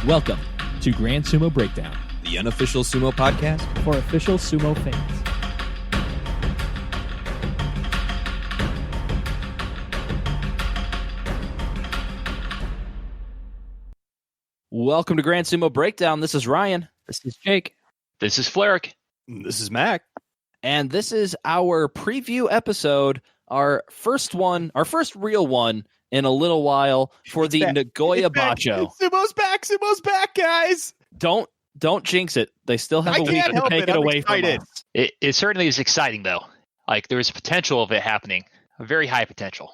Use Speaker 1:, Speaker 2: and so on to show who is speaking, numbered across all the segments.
Speaker 1: Welcome to Grand Sumo Breakdown,
Speaker 2: the unofficial sumo podcast
Speaker 3: for official sumo fans.
Speaker 1: Welcome to Grand Sumo Breakdown. This is Ryan.
Speaker 3: This is Jake.
Speaker 4: This is Fleric.
Speaker 2: This is Mac.
Speaker 1: And this is our preview episode, our first real one in a little while for the Nagoya Basho.
Speaker 2: Sumo's back, guys.
Speaker 1: Don't jinx it. They still have a week to take it away from us.
Speaker 4: It certainly is exciting, though. Like, there's potential of it happening. A very high potential.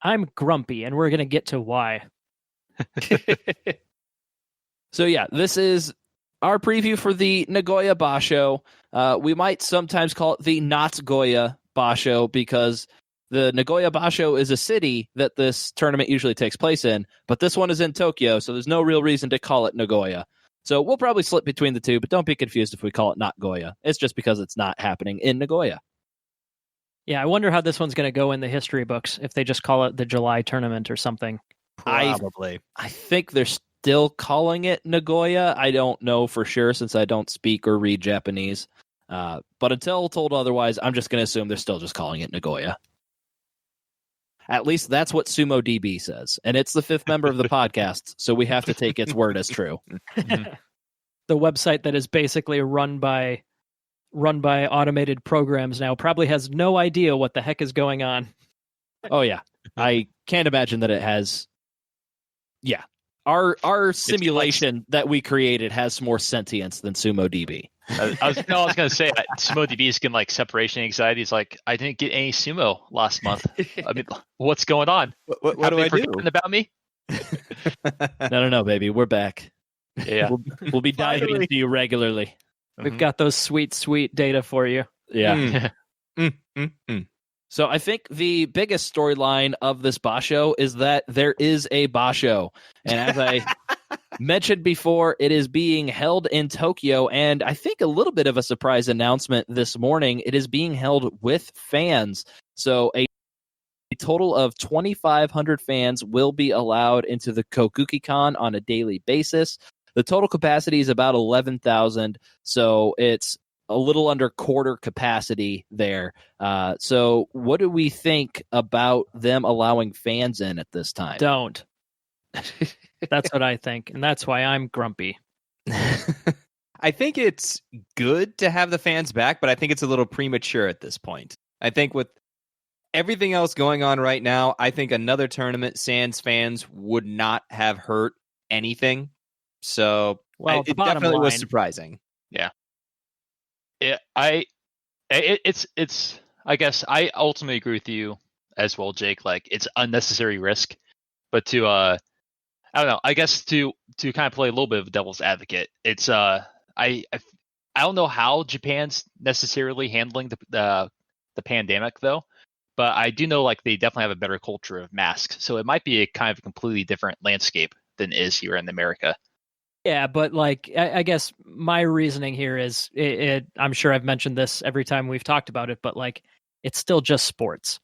Speaker 3: I'm grumpy, and we're going to get to why.
Speaker 1: So yeah, this is our preview for the Nagoya Basho. We might sometimes call it the Not Goya Basho because the Nagoya Basho is a city that this tournament usually takes place in, but this one is in Tokyo, so there's no real reason to call it Nagoya. So we'll probably slip between the two, but don't be confused if we call it Not Goya. It's just because it's not happening in Nagoya.
Speaker 3: Yeah, I wonder how this one's going to go in the history books if they just call it the July tournament or something.
Speaker 2: Probably.
Speaker 1: I think they're still calling it Nagoya. I don't know for sure since I don't speak or read Japanese. But until told otherwise, I'm just going to assume they're still just calling it Nagoya. At least that's what Sumo DB says. And it's the fifth member of the podcast, so we have to take its word as true.
Speaker 3: The website that is basically run by automated programs now probably has no idea what the heck is going on.
Speaker 1: Oh, yeah. I can't imagine that it has... Yeah. Our simulation that we created has more sentience than Sumo DB.
Speaker 4: I was going to say, Sumo DB is getting like separation anxiety. He's like, I didn't get any sumo last month. I mean, what's going on?
Speaker 2: What do I do?
Speaker 4: About me?
Speaker 1: No, baby. We're back.
Speaker 4: Yeah.
Speaker 1: We'll be diving into you regularly.
Speaker 3: We've got those sweet data for you.
Speaker 1: Yeah. So I think the biggest storyline of this Basho is that there is a Basho. And as I mentioned before, it is being held in Tokyo. And I think a little bit of a surprise announcement this morning. It is being held with fans. So a total of 2,500 fans will be allowed into the Kokuki-Kon on a daily basis. The total capacity is about 11,000. So it's a little under quarter capacity there. So what do we think about them allowing fans in at this time?
Speaker 3: Don't. That's what I think. And that's why I'm grumpy.
Speaker 2: I think it's good to have the fans back, but I think it's a little premature at this point. I think with everything else going on right now, I think another tournament sans fans would not have hurt anything. So it definitely was surprising.
Speaker 4: Yeah. I guess I ultimately agree with you as well, Jake. Like, it's unnecessary risk, but I don't know. I guess to kind of play a little bit of devil's advocate, it's I don't know how Japan's necessarily handling the pandemic though, but I do know like they definitely have a better culture of masks, so it might be a kind of a completely different landscape than is here in America.
Speaker 3: Yeah, but like I guess my reasoning here is I'm sure I've mentioned this every time we've talked about it, but like it's still just sports.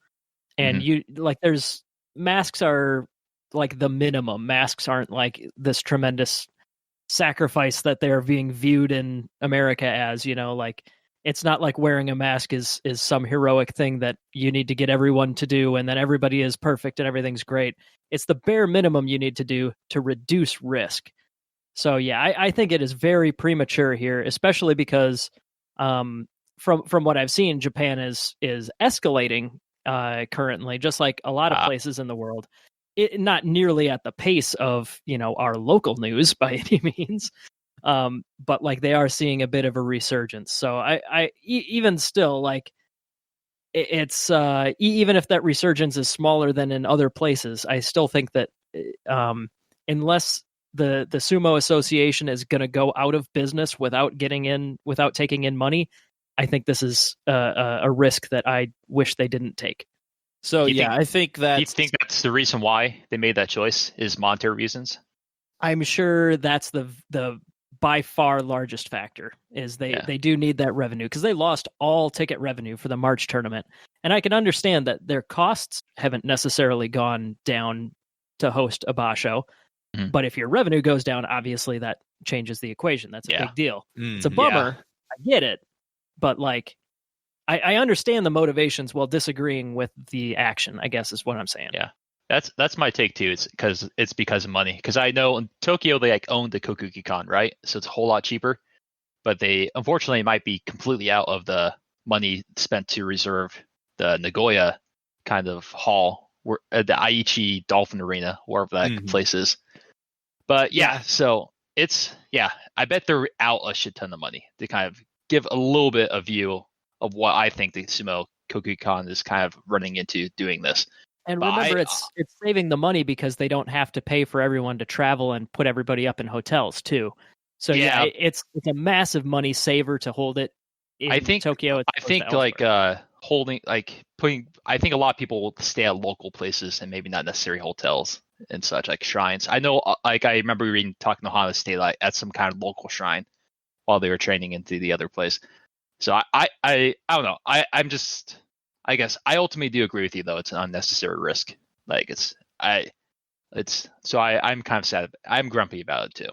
Speaker 3: And you like there's masks are like the minimum. Masks aren't like this tremendous sacrifice that they're being viewed in America as, like it's not like wearing a mask is some heroic thing that you need to get everyone to do and then everybody is perfect and everything's great. It's the bare minimum you need to do to reduce risk. So yeah, I think it is very premature here, especially because from what I've seen, Japan is escalating currently, just like a lot of places in the world. Not nearly at the pace of our local news by any means, but like they are seeing a bit of a resurgence. So I even still like it's even if that resurgence is smaller than in other places, I still think that unless the Sumo Association is going to go out of business without taking in money, I think this is a risk that I wish they didn't take.
Speaker 1: So I think that...
Speaker 4: Do you think that's the reason why they made that choice, is monetary reasons?
Speaker 3: I'm sure that's the by far largest factor, is they do need that revenue, because they lost all ticket revenue for the March tournament. And I can understand that their costs haven't necessarily gone down to host a Basho,
Speaker 4: Mhm.
Speaker 3: But if your revenue goes down, obviously that changes the equation. That's a
Speaker 4: Yeah.
Speaker 3: big deal. It's a
Speaker 2: Mhm.
Speaker 3: bummer. I get it. But like, I understand the motivations while disagreeing with the action, I guess is what I'm saying.
Speaker 4: Yeah. That's my take too. It's because of money. Because I know in Tokyo they like own the Kokugi-Con, right? So it's a whole lot cheaper. But they unfortunately might be completely out of the money spent to reserve the Nagoya kind of hall, where the Aichi Dolphin Arena, wherever that
Speaker 2: Mhm.
Speaker 4: place is. But yeah, so I bet they're out a shit ton of money to kind of give a little bit of view of what I think the Sumo Kokugi-Con is kind of running into doing this.
Speaker 3: And
Speaker 4: But
Speaker 3: remember, it's saving the money because they don't have to pay for everyone to travel and put everybody up in hotels too. So
Speaker 4: Yeah.
Speaker 3: it's a massive money saver to hold it in
Speaker 4: I think
Speaker 3: Tokyo.
Speaker 4: I think like holding like putting I think a lot of people will stay at local places and maybe not necessarily hotels and such, like shrines. I know like I remember reading talking to Hana stay like at some kind of local shrine while they were training into the other place. So I don't know. I'm just I guess I ultimately do agree with you though. It's an unnecessary risk. Like I'm kind of sad. I'm grumpy about it too.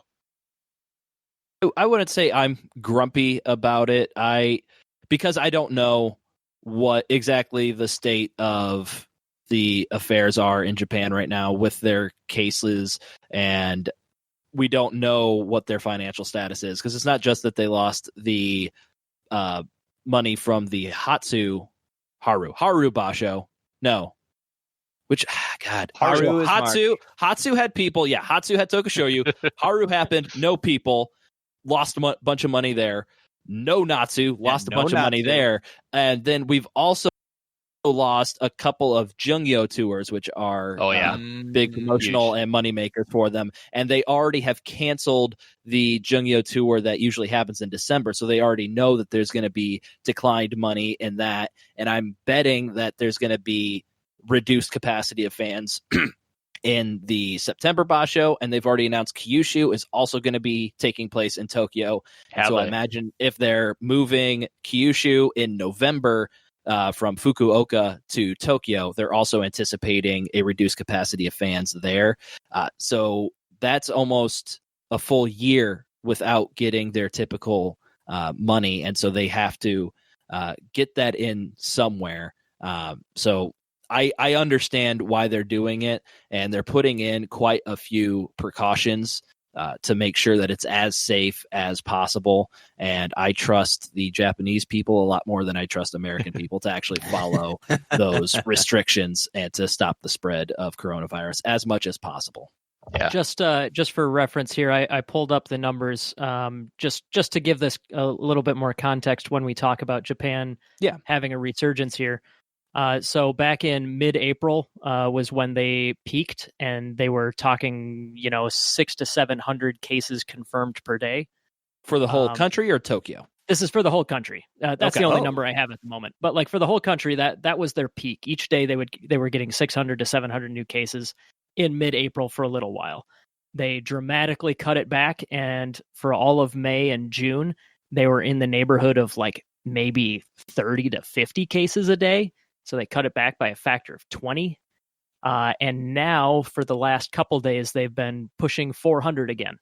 Speaker 1: I wouldn't say I'm grumpy about it. Because I don't know what exactly the state of the affairs are in Japan right now with their cases, and we don't know what their financial status is, because it's not just that they lost the money from the Haru Basho. No. Which God,
Speaker 2: Haru is
Speaker 1: Hatsu had people. Yeah, Hatsu had Tokushoyu. Haru happened, no people. Lost a bunch of money there. No Natsu, lost a bunch of money there. And then we've also lost a couple of Jungyo tours, which are big promotional and money makers for them. And they already have canceled the Jungyo tour that usually happens in December. So they already know that there's going to be declined money in that. And I'm betting that there's going to be reduced capacity of fans in the September Basho, and they've already announced Kyushu is also going to be taking place in Tokyo. So I imagine if they're moving Kyushu in November from Fukuoka to Tokyo, they're also anticipating a reduced capacity of fans there. So that's almost a full year without getting their typical money, and so they have to get that in somewhere. So I understand why they're doing it, and they're putting in quite a few precautions to make sure that it's as safe as possible. And I trust the Japanese people a lot more than I trust American people to actually follow those restrictions and to stop the spread of coronavirus as much as possible.
Speaker 4: Yeah.
Speaker 3: Just for reference here, I pulled up the numbers just to give this a little bit more context when we talk about Japan having a resurgence here. So back in mid-April was when they peaked, and they were talking, 600 to 700 cases confirmed per day.
Speaker 1: For the whole country or Tokyo?
Speaker 3: This is for the whole country. That's the only number I have at the moment. But like for the whole country, that was their peak. Each day they were getting 600 to 700 new cases in mid-April for a little while. They dramatically cut it back, and for all of May and June, they were in the neighborhood of like maybe 30 to 50 cases a day. So they cut it back by a factor of 20. And now for the last couple days, they've been pushing 400 again.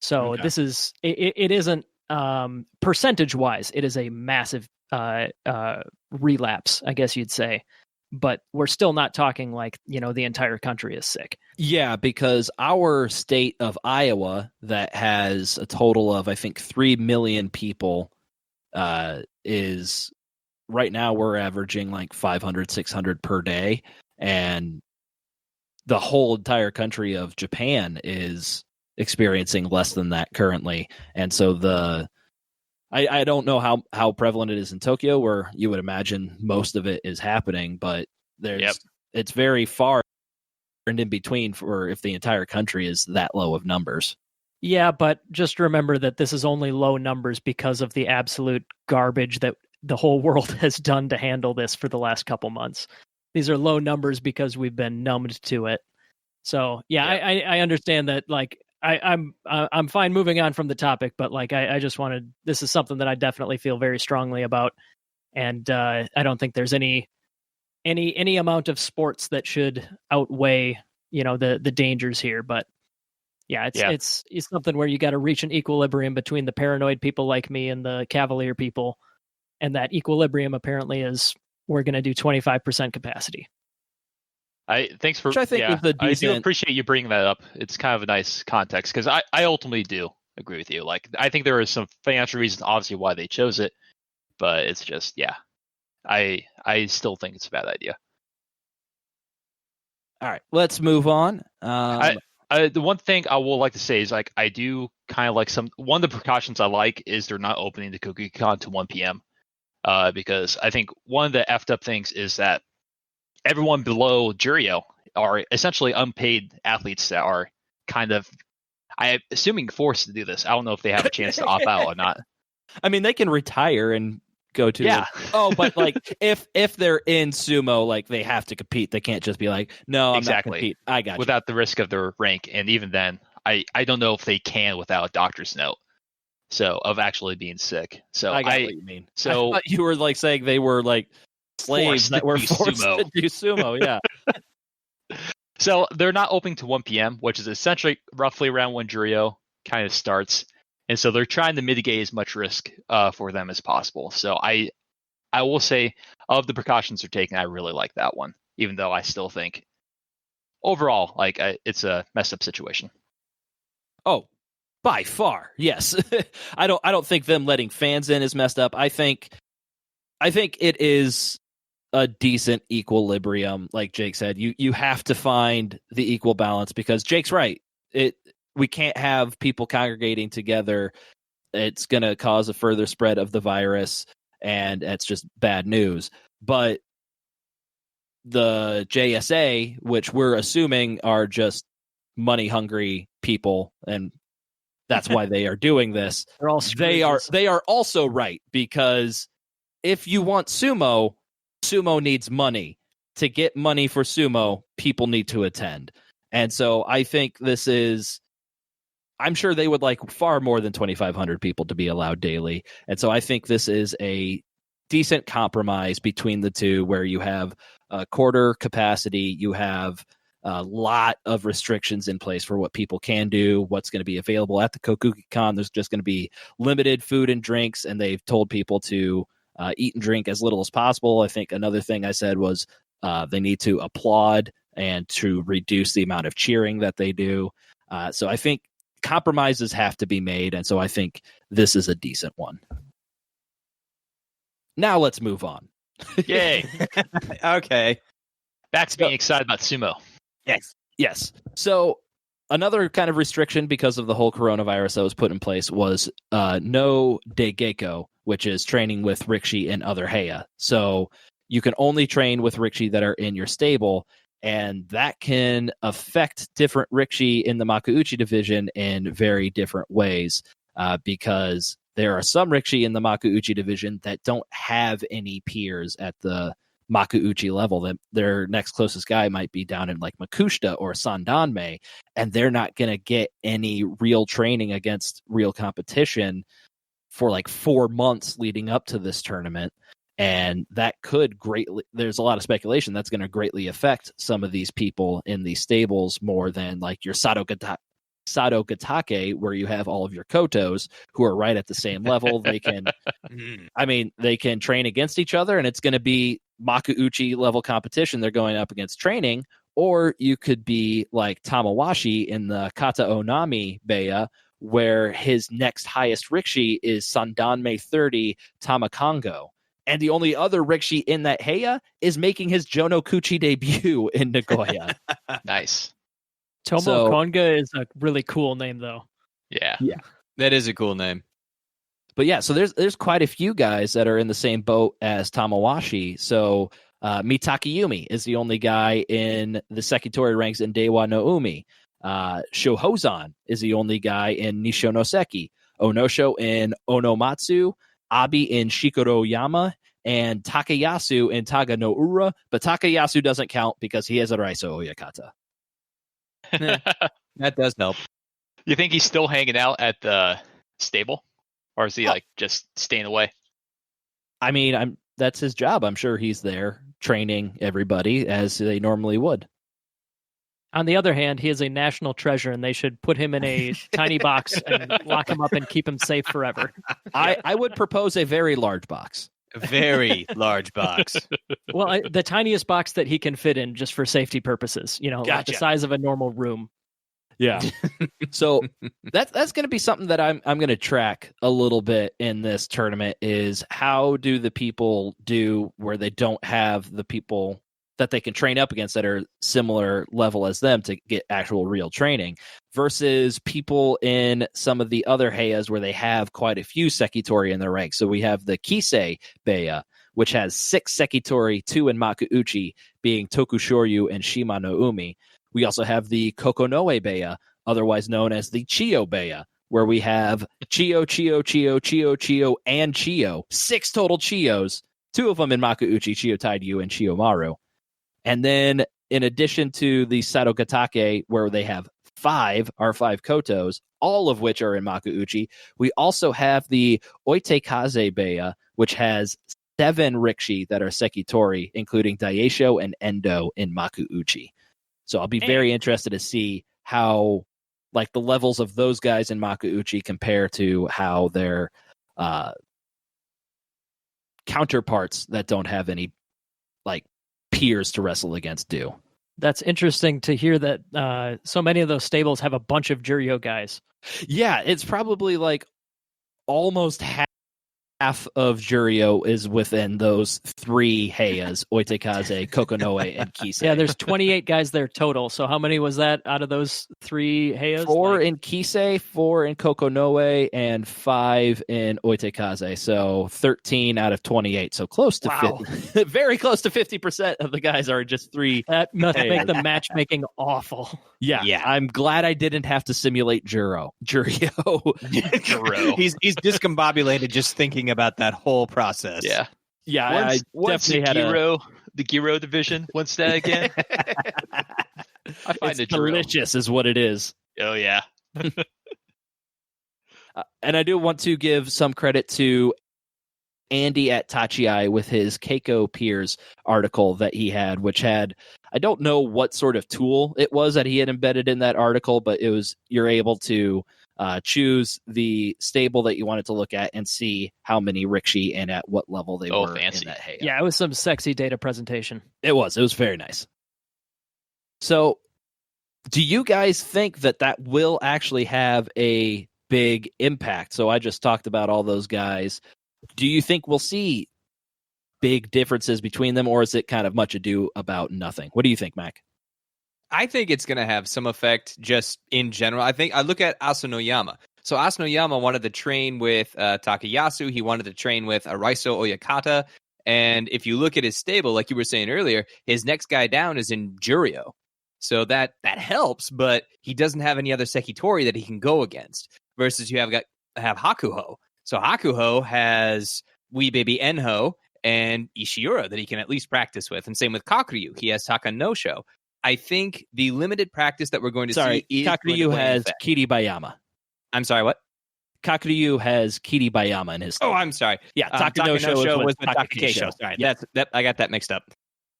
Speaker 3: So this is, it isn't percentage wise, it is a massive relapse, I guess you'd say. But we're still not talking like, the entire country is sick.
Speaker 1: Yeah, because our state of Iowa, that has a total of, I think, 3 million people, is right now we're averaging like 500, 600 per day. And the whole entire country of Japan is experiencing less than that currently. And so I don't know how prevalent it is in Tokyo, where you would imagine most of it is happening, but it's very far and in between for if the entire country is that low of numbers.
Speaker 3: Yeah, but just remember that this is only low numbers because of the absolute garbage that the whole world has done to handle this for the last couple months. These are low numbers because we've been numbed to it. So I understand that. Like I'm fine moving on from the topic, but like I just wanted, this is something that I definitely feel very strongly about, and I don't think there's any amount of sports that should outweigh the dangers here. But yeah, it's something where you got to reach an equilibrium between the paranoid people like me and the cavalier people, and that equilibrium apparently is we're going to do 25% capacity.
Speaker 4: Thanks for.
Speaker 1: Which I think is a
Speaker 4: I do
Speaker 1: decent.
Speaker 4: appreciate you bringing that up. It's kind of a nice context because I ultimately do agree with you. Like I think there are some financial reasons, obviously, why they chose it, but it's just I still think it's a bad idea.
Speaker 1: All right, let's move on.
Speaker 4: The one thing I will like to say is like I do kind of like one of the precautions I like is they're not opening the KokuGikan to 1 p.m. Because I think one of the effed up things is that everyone below Juryo are essentially unpaid athletes that are kind of, I'm assuming, forced to do this. I don't know if they have a chance to opt out or not.
Speaker 1: I mean, they can retire and go to but like if they're in sumo, like they have to compete. They can't just be like, no, I'm not compete. I got
Speaker 4: without the risk of their rank. And even then, I don't know if they can without a doctor's note. So of actually being sick. So
Speaker 1: I got what you mean.
Speaker 4: So
Speaker 1: I thought you were like saying they were like slaves that were forced to do sumo. Yeah.
Speaker 4: So they're not opening to 1 p.m., which is essentially roughly around when Juryo kind of starts. And so they're trying to mitigate as much risk for them as possible. So I will say, of the precautions they're taking, I really like that one, even though I still think overall, like it's a messed up situation.
Speaker 1: Oh, by far, yes. I don't think them letting fans in is messed up. I think it is a decent equilibrium, like Jake said. You have to find the equal balance because Jake's right. We can't have people congregating together. It's going to cause a further spread of the virus, and it's just bad news. But the JSA, which we're assuming are just money-hungry people, and that's why they are doing this. They are also right, because if you want sumo needs money. To get money for sumo, people need to attend. And so I think this is, I'm sure they would like far more than 2,500 people to be allowed daily. And so I think this is a decent compromise between the two, where you have a quarter capacity, you have a lot of restrictions in place for what people can do, what's going to be available at the KokuGikan. There's just going to be limited food and drinks, and they've told people to eat and drink as little as possible. I think another thing I said was they need to applaud and to reduce the amount of cheering that they do. So I think compromises have to be made, and so I think this is a decent one. Now let's move on.
Speaker 4: Yay.
Speaker 2: Okay.
Speaker 4: Back to being excited about sumo.
Speaker 1: Yes. So another kind of restriction because of the whole coronavirus that was put in place was no Daigeko, which is training with Rikishi and other Heya. So you can only train with Rikishi that are in your stable, and that can affect different Rikishi in the Makuuchi division in very different ways, because there are some Rikishi in the Makuuchi division that don't have any peers at the Makuuchi level. That their next closest guy might be down in like Makushita or Sandanme, and they're not going to get any real training against real competition for like 4 months leading up to this tournament. And that could there's a lot of speculation that's going to greatly affect some of these people in these stables more than like your Sado Gatake, where you have all of your Kotos who are right at the same level. They can, they can train against each other, and it's going to be Makuuchi level competition. They're going up against training. Or you could be like Tamawashi in the Kata Onami Beya, where his next highest Rikishi is Sandanme 30 Tamakongo. And the only other Rikishi in that Heya is making his Jonokuchi debut in Nagoya.
Speaker 4: Nice.
Speaker 3: Konga is a really cool name, though.
Speaker 4: Yeah.
Speaker 2: That is a cool name.
Speaker 1: But yeah, so there's quite a few guys that are in the same boat as Tamawashi. So Mitaki Yumi is the only guy in the Sekitori ranks in Deiwa no Umi. Shohozan is the only guy in Nisho no Seki. Onosho in Onomatsu. Abi in Shikoroyama, and Takayasu in Taga no Ura, but Takayasu doesn't count because he has a Raiso Oyakata.
Speaker 2: That does help.
Speaker 4: You think he's still hanging out at the stable? Or is he like just staying away?
Speaker 1: I mean, that's his job. I'm sure he's there training everybody as they normally would.
Speaker 3: On the other hand, he is a national treasure, and they should put him in a tiny box and lock him up and keep him safe forever.
Speaker 1: I would propose a very large box.
Speaker 2: A very large box.
Speaker 3: Well, the tiniest box that he can fit in, just for safety purposes. Like
Speaker 1: Gotcha.
Speaker 3: the size of a normal room.
Speaker 1: Yeah. So that's going to be something that I'm going to track a little bit in this tournament is how do the people do where they don't have the people that they can train up against that are similar level as them to get actual real training versus people in some of the other heias where they have quite a few Sekitori in their ranks. So we have the Kisei Beia, which has 6 Sekitori, 2 in Makuuchi, being Tokushoryu and Shima no Umi. We also have the Kokonoe Beia, otherwise known as the Chiyo Beia, where we have Chiyo, and Chiyo. 6 total Chiyos, 2 of them in Makuuchi, Chiyo Tairyu and Chiyo Maru. And then, in addition to the Sadogatake, where they have 5 Kotos, all of which are in Makuuchi, we also have the Oitekaze Beia, which has 7 Rikshi that are Sekitori, including Daisho and Endo in Makuuchi. So I'll be very interested to see how, like, the levels of those guys in Makuuchi compare to how their counterparts that don't have any, like, peers to wrestle against do.
Speaker 3: That's interesting to hear that so many of those stables have a bunch of Juryo guys.
Speaker 1: Yeah, it's probably like almost half of Juryo is within those 3 heias, Oitekaze, Kokonoe, and Kisei.
Speaker 3: Yeah, there's 28 guys there total. So how many was that out of those 3 heias?
Speaker 1: 4 in Kisei, 4 in Kokonoe, and 5 in Oitekaze. So 13 out of 28. So close to 50. Very close to 50% of the guys are just 3.
Speaker 3: That must make the matchmaking awful.
Speaker 1: Yeah. I'm glad I didn't have to simulate Juryo.
Speaker 2: He's discombobulated just thinking about that whole process.
Speaker 4: Yeah.
Speaker 1: Yeah,
Speaker 4: once
Speaker 1: I definitely had
Speaker 4: the Giro division. What's that again? I find
Speaker 1: it's delicious is what it is.
Speaker 4: Oh, yeah.
Speaker 1: And I do want to give some credit to Andy at Tachiai with his Keiko Peers article that he had, which had, I don't know what sort of tool it was that he had embedded in that article, but it was, you're able to choose the stable that you wanted to look at and see how many Rikshi and at what level they were
Speaker 4: fancy.
Speaker 1: in that Heia.
Speaker 3: Yeah, it was some sexy data presentation.
Speaker 1: It was very nice. So do you guys think that will actually have a big impact? So I just talked about all those guys. Do you think we'll see big differences between them, or is it kind of much ado about nothing? What do you think, Mac?
Speaker 2: I think it's going to have some effect just in general. I think I look at Asanoyama. So Asanoyama wanted to train with Takayasu. He wanted to train with Araiso Oyakata. And if you look at his stable, like you were saying earlier, his next guy down is in Juryo. So that helps, but he doesn't have any other Sekitori that he can go against. Versus you have Hakuho. So Hakuho has wee baby Enho and Ishiura that he can at least practice with. And same with Kakuryu. He has Takanosho. I think the limited practice that we're going to see is
Speaker 1: Kakuryu has Kiribayama.
Speaker 2: I'm sorry, what?
Speaker 1: Kakuryu has Kiribayama in his stable.
Speaker 2: Oh, I'm sorry.
Speaker 1: Yeah,
Speaker 2: Takanosho was with
Speaker 1: Takakeisho.
Speaker 2: Sorry,
Speaker 1: Yeah.
Speaker 2: I got that mixed up.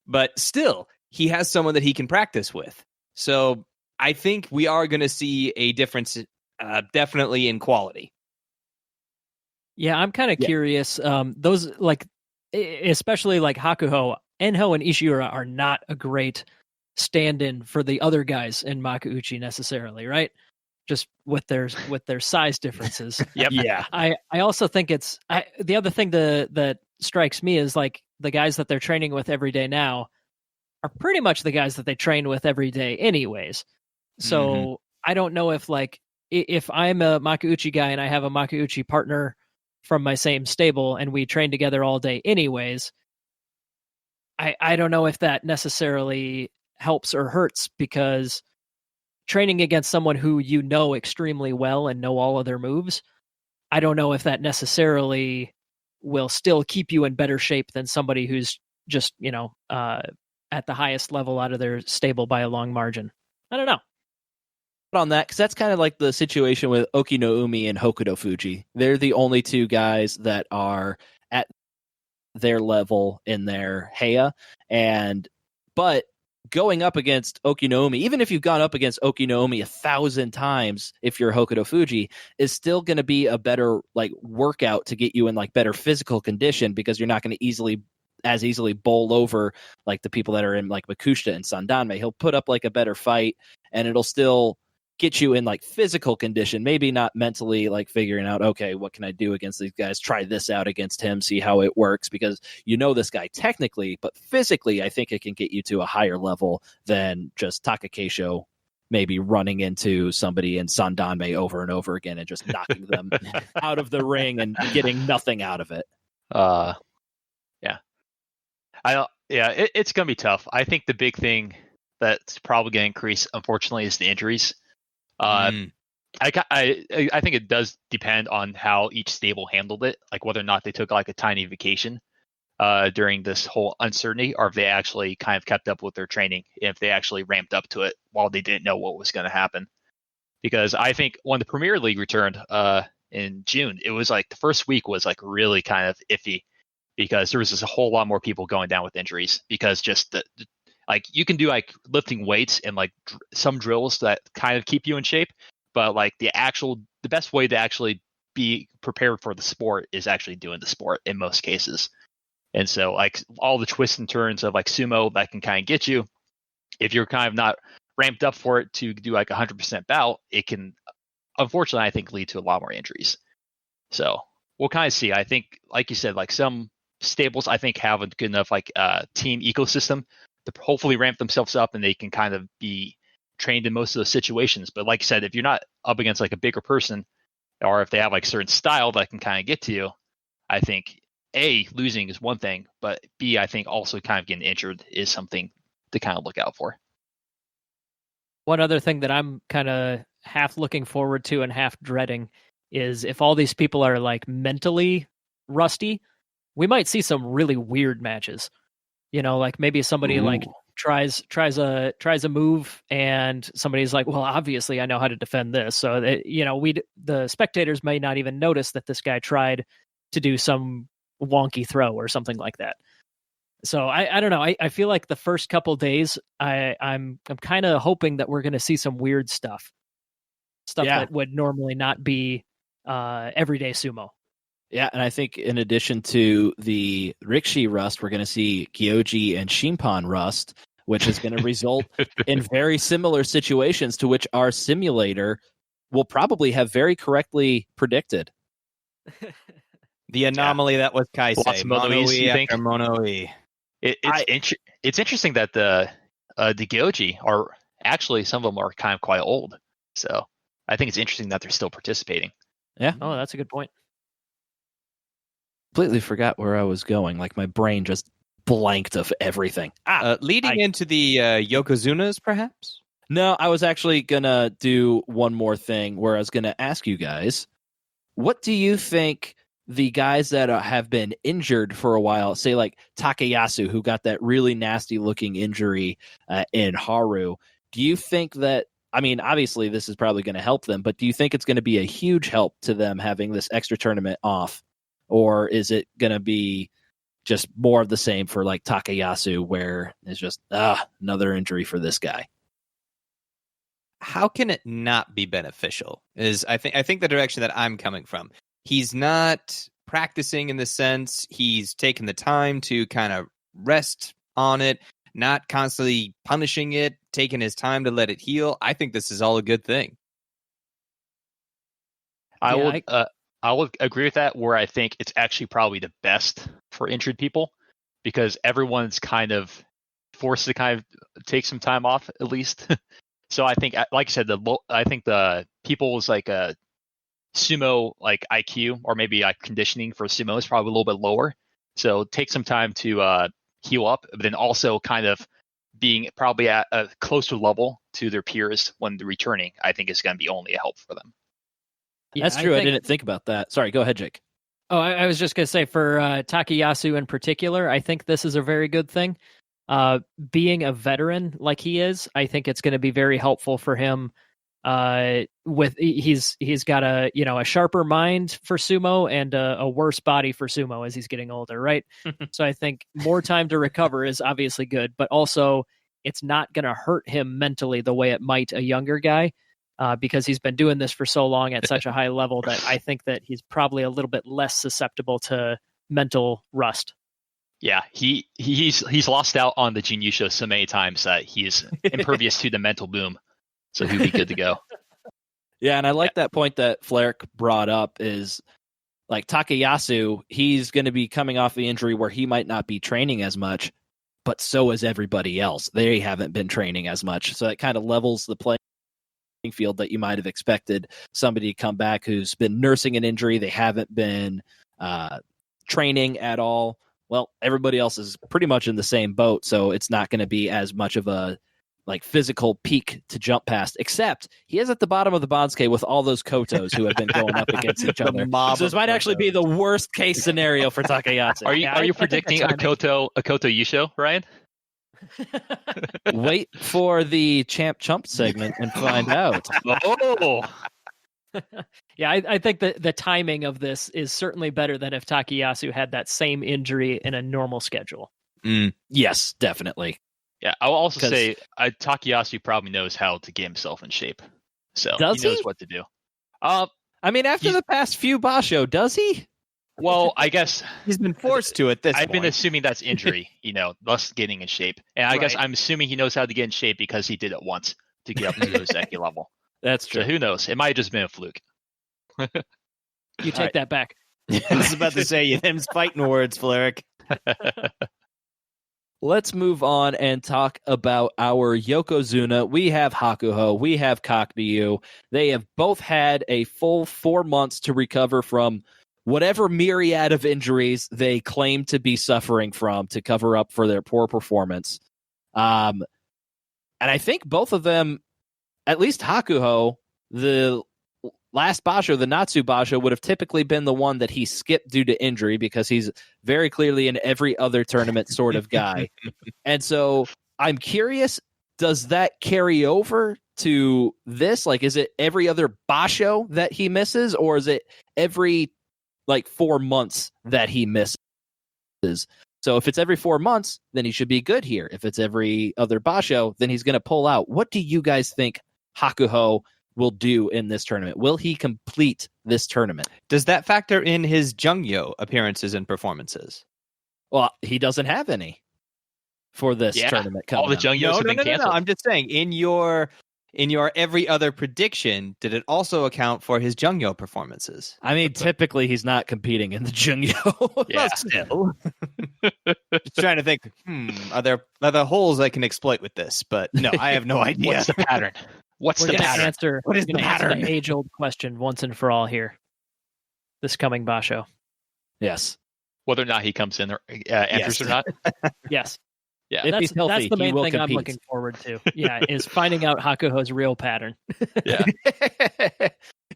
Speaker 2: But still, he has someone that he can practice with. So I think we are going to see a difference, definitely in quality.
Speaker 3: Yeah, I'm kind of curious. Those, like, especially like Hakuho, Enho and Ishiura are not a great stand-in for the other guys in Makuuchi necessarily, right? Just with their size differences.
Speaker 4: Yep.
Speaker 1: Yeah.
Speaker 3: I also think it's the other thing that strikes me is like the guys that they're training with every day now are pretty much the guys that they train with every day anyways. So I don't know if if I'm a Makuuchi guy and I have a Makuuchi partner from my same stable and we train together all day anyways, I don't know if that necessarily helps or hurts, because training against someone who you know extremely well and know all of their moves, I don't know if that necessarily will still keep you in better shape than somebody who's just, at the highest level out of their stable by a long margin. I don't know.
Speaker 1: On that, because that's kind of like the situation with Okinoumi and Hokuto Fuji. They're the only 2 guys that are at their level in their Heia, but going up against Okinomi, even if you've gone up against Okinomi 1,000 times, if you're Hokuto Fuji, is still going to be a better like workout to get you in like better physical condition, because you're not going to as easily bowl over like the people that are in like Makushita and Sandanme. He'll put up like a better fight, and it'll still get you in like physical condition, maybe not mentally like figuring out, okay, what can I do against these guys? Try this out against him, see how it works, because you know this guy technically, but physically, I think it can get you to a higher level than just Takakeisho maybe running into somebody in Sandanme over and over again and just knocking them out of the ring and getting nothing out of it.
Speaker 4: It's gonna be tough. I think the big thing that's probably gonna increase, unfortunately, is the injuries. I think it does depend on how each stable handled it, like whether or not they took like a tiny vacation during this whole uncertainty, or if they actually kind of kept up with their training, if they actually ramped up to it while they didn't know what was going to happen. Because I think when the Premier League returned in June, it was like the first week was like really kind of iffy, because there was just a whole lot more people going down with injuries, because just like you can do like lifting weights and like some drills that kind of keep you in shape, but like the best way to actually be prepared for the sport is actually doing the sport in most cases. And so like all the twists and turns of like sumo that can kind of get you, if you're kind of not ramped up for it to do like 100% bout, it can unfortunately I think lead to a lot more injuries. So we'll kind of see. I think like you said, like some stables I think have a good enough like team ecosystem to hopefully ramp themselves up, and they can kind of be trained in most of those situations. But like I said, if you're not up against like a bigger person, or if they have like certain style that can kind of get to you, I think A, losing is one thing, but B, I think also kind of getting injured is something to kind of look out for.
Speaker 3: One other thing that I'm kind of half looking forward to and half dreading is if all these people are like mentally rusty, we might see some really weird matches. You know, like maybe somebody like tries a move, and somebody's like, well, obviously I know how to defend this. So that, you know, the spectators may not even notice that this guy tried to do some wonky throw or something like that. So I don't know. I feel like the first couple days, I'm kind of hoping that we're going to see some weird stuff that would normally not be everyday sumo.
Speaker 1: Yeah, and I think in addition to the Rikishi rust, we're going to see Kyoji and Shimpan rust, which is going to result in very similar situations to which our simulator will probably have very correctly predicted.
Speaker 2: The anomaly that was Kaisei.
Speaker 4: Mono-E
Speaker 2: after Mono-E.
Speaker 4: It's interesting that the Gyoji are actually, some of them are kind of quite old. So I think it's interesting that they're still participating.
Speaker 1: Yeah.
Speaker 3: Oh, that's a good point.
Speaker 1: Completely forgot where I was going. Like my brain just blanked of everything.
Speaker 2: Leading into the Yokozunas, perhaps?
Speaker 1: No, I was actually going to do one more thing where I was going to ask you guys, what do you think the guys that have been injured for a while, say like Takayasu, who got that really nasty looking injury in Haru, do you think that, I mean, obviously this is probably going to help them, but do you think it's going to be a huge help to them having this extra tournament off? Or is it going to be just more of the same for like Takayasu, where it's just another injury for this guy?
Speaker 2: How can it not be beneficial? I think the direction that I'm coming from. He's not practicing in the sense he's taking the time to kind of rest on it, not constantly punishing it, taking his time to let it heal. I think this is all a good thing.
Speaker 4: I would agree with that, where I think it's actually probably the best for injured people, because everyone's kind of forced to kind of take some time off at least. So I think, like I said, I think the people's like a sumo like IQ or maybe like conditioning for sumo is probably a little bit lower. So take some time to heal up, but then also kind of being probably at a closer level to their peers when they're returning, I think is going to be only a help for them.
Speaker 1: Yeah, that's true. I didn't think about that. Sorry, go ahead, Jake.
Speaker 3: Oh, I was just going to say for Takayasu in particular, I think this is a very good thing. Being a veteran like he is, I think it's going to be very helpful for him. He's got a sharper mind for sumo and a worse body for sumo as he's getting older, right? So I think more time to recover is obviously good, but also it's not going to hurt him mentally the way it might a younger guy, because he's been doing this for so long at such a high level that I think that he's probably a little bit less susceptible to mental rust.
Speaker 4: Yeah, he's lost out on the Jinyusho so many times that he's impervious to the mental boom. So he'll be good to go.
Speaker 1: Yeah, and I like that point that Flarek brought up is like Takayasu, he's going to be coming off the injury where he might not be training as much, but so is everybody else. They haven't been training as much. So it kind of levels the playing field that you might have expected somebody to come back who's been nursing an injury. They haven't been training at all. Well, everybody else is pretty much in the same boat, so it's not going to be as much of a like physical peak to jump past, except he is at the bottom of the Bansuke with all those Kotos who have been going up against each other. So this might actually be the worst case scenario for Takayasu.
Speaker 4: Are you predicting a Koto Yusho, Ryan?
Speaker 1: Wait for the Champ Chump segment and find out.
Speaker 4: Oh.
Speaker 3: Yeah, I think that the timing of this is certainly better than if Takayasu had that same injury in a normal schedule.
Speaker 1: Yes, definitely.
Speaker 4: Yeah, I will also say Takayasu probably knows how to get himself in shape. So
Speaker 1: does
Speaker 4: he knows what to do.
Speaker 1: I mean, after the past few Basho, does he?
Speaker 4: Well, I guess
Speaker 2: he's been forced to at this point.
Speaker 4: I've been assuming that's injury, thus getting in shape. And I guess I'm assuming he knows how to get in shape because he did it once to get up to the Ozeki level.
Speaker 1: That's true.
Speaker 4: So who knows? It might have just been a fluke.
Speaker 3: You take that back.
Speaker 2: I was about to say, them's fighting words, Flarek.
Speaker 1: Let's move on and talk about our Yokozuna. We have Hakuho. We have Kakbyu. They have both had a full 4 months to recover from whatever myriad of injuries they claim to be suffering from to cover up for their poor performance. And I think both of them, at least Hakuho, the last Basho, the Natsu Basho, would have typically been the one that he skipped due to injury because he's very clearly an every other tournament sort of guy. And so I'm curious, does that carry over to this? Like, is it every other Basho that he misses, or is it every 4 months that he misses? So if it's every 4 months, then he should be good here. If it's every other Basho, then he's going to pull out. What do you guys think Hakuho will do in this tournament? Will he complete this tournament?
Speaker 2: Does that factor in his Jungyo appearances and performances?
Speaker 1: Well, he doesn't have any for this tournament.
Speaker 4: All the Jungyos have been canceled.
Speaker 2: No. I'm just saying, in your every other prediction, did it also account for his Jungyo performances?
Speaker 1: I mean, typically he's not competing in the Jungyo.
Speaker 4: Yeah.
Speaker 2: Still. Just trying to think, are there holes I can exploit with this? But no, I have no idea.
Speaker 4: What's the pattern? What's
Speaker 3: We're
Speaker 4: the
Speaker 3: gonna
Speaker 4: pattern?
Speaker 3: answer.
Speaker 2: What is
Speaker 3: we're gonna
Speaker 2: the
Speaker 3: answer
Speaker 2: pattern?
Speaker 3: the age-old question once and for all here. This coming Basho.
Speaker 1: Yes.
Speaker 4: Whether or not he comes in or enters or not.
Speaker 3: Yes.
Speaker 4: Yeah.
Speaker 1: If he's healthy,
Speaker 3: that's the
Speaker 1: he
Speaker 3: main
Speaker 1: will
Speaker 3: thing I'm
Speaker 1: compete.
Speaker 3: looking forward to. Yeah, is finding out Hakuho's real pattern.
Speaker 4: Yeah.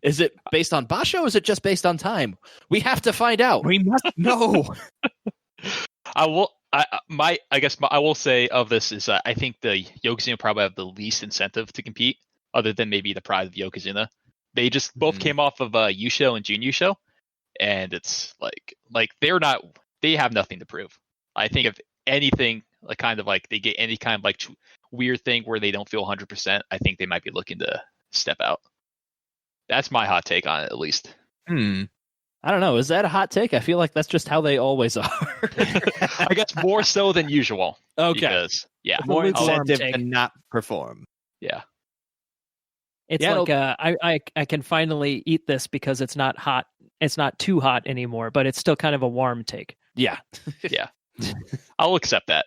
Speaker 1: Is it based on Basho, or is it just based on time? We have to find out.
Speaker 2: We must know.
Speaker 4: I will say of this is I think the Yokozuna probably have the least incentive to compete, other than maybe the pride of Yokozuna. They just both came off of Yusho and Jun Yusho, and it's like they have nothing to prove. I think if anything, they get any kind of weird thing where they don't feel 100%, I think they might be looking to step out. That's my hot take on it, at least.
Speaker 1: I don't know. Is that a hot take? I feel like that's just how they always are.
Speaker 4: I guess more so than usual.
Speaker 1: Okay.
Speaker 4: Because,
Speaker 2: More
Speaker 3: lukewarm
Speaker 2: incentive
Speaker 3: take.
Speaker 2: to not perform.
Speaker 4: Yeah.
Speaker 3: It's
Speaker 1: Yeah,
Speaker 3: like I can finally eat this because it's not hot. It's not too hot anymore, but it's still kind of a warm take.
Speaker 1: Yeah.
Speaker 4: Yeah. I'll accept that.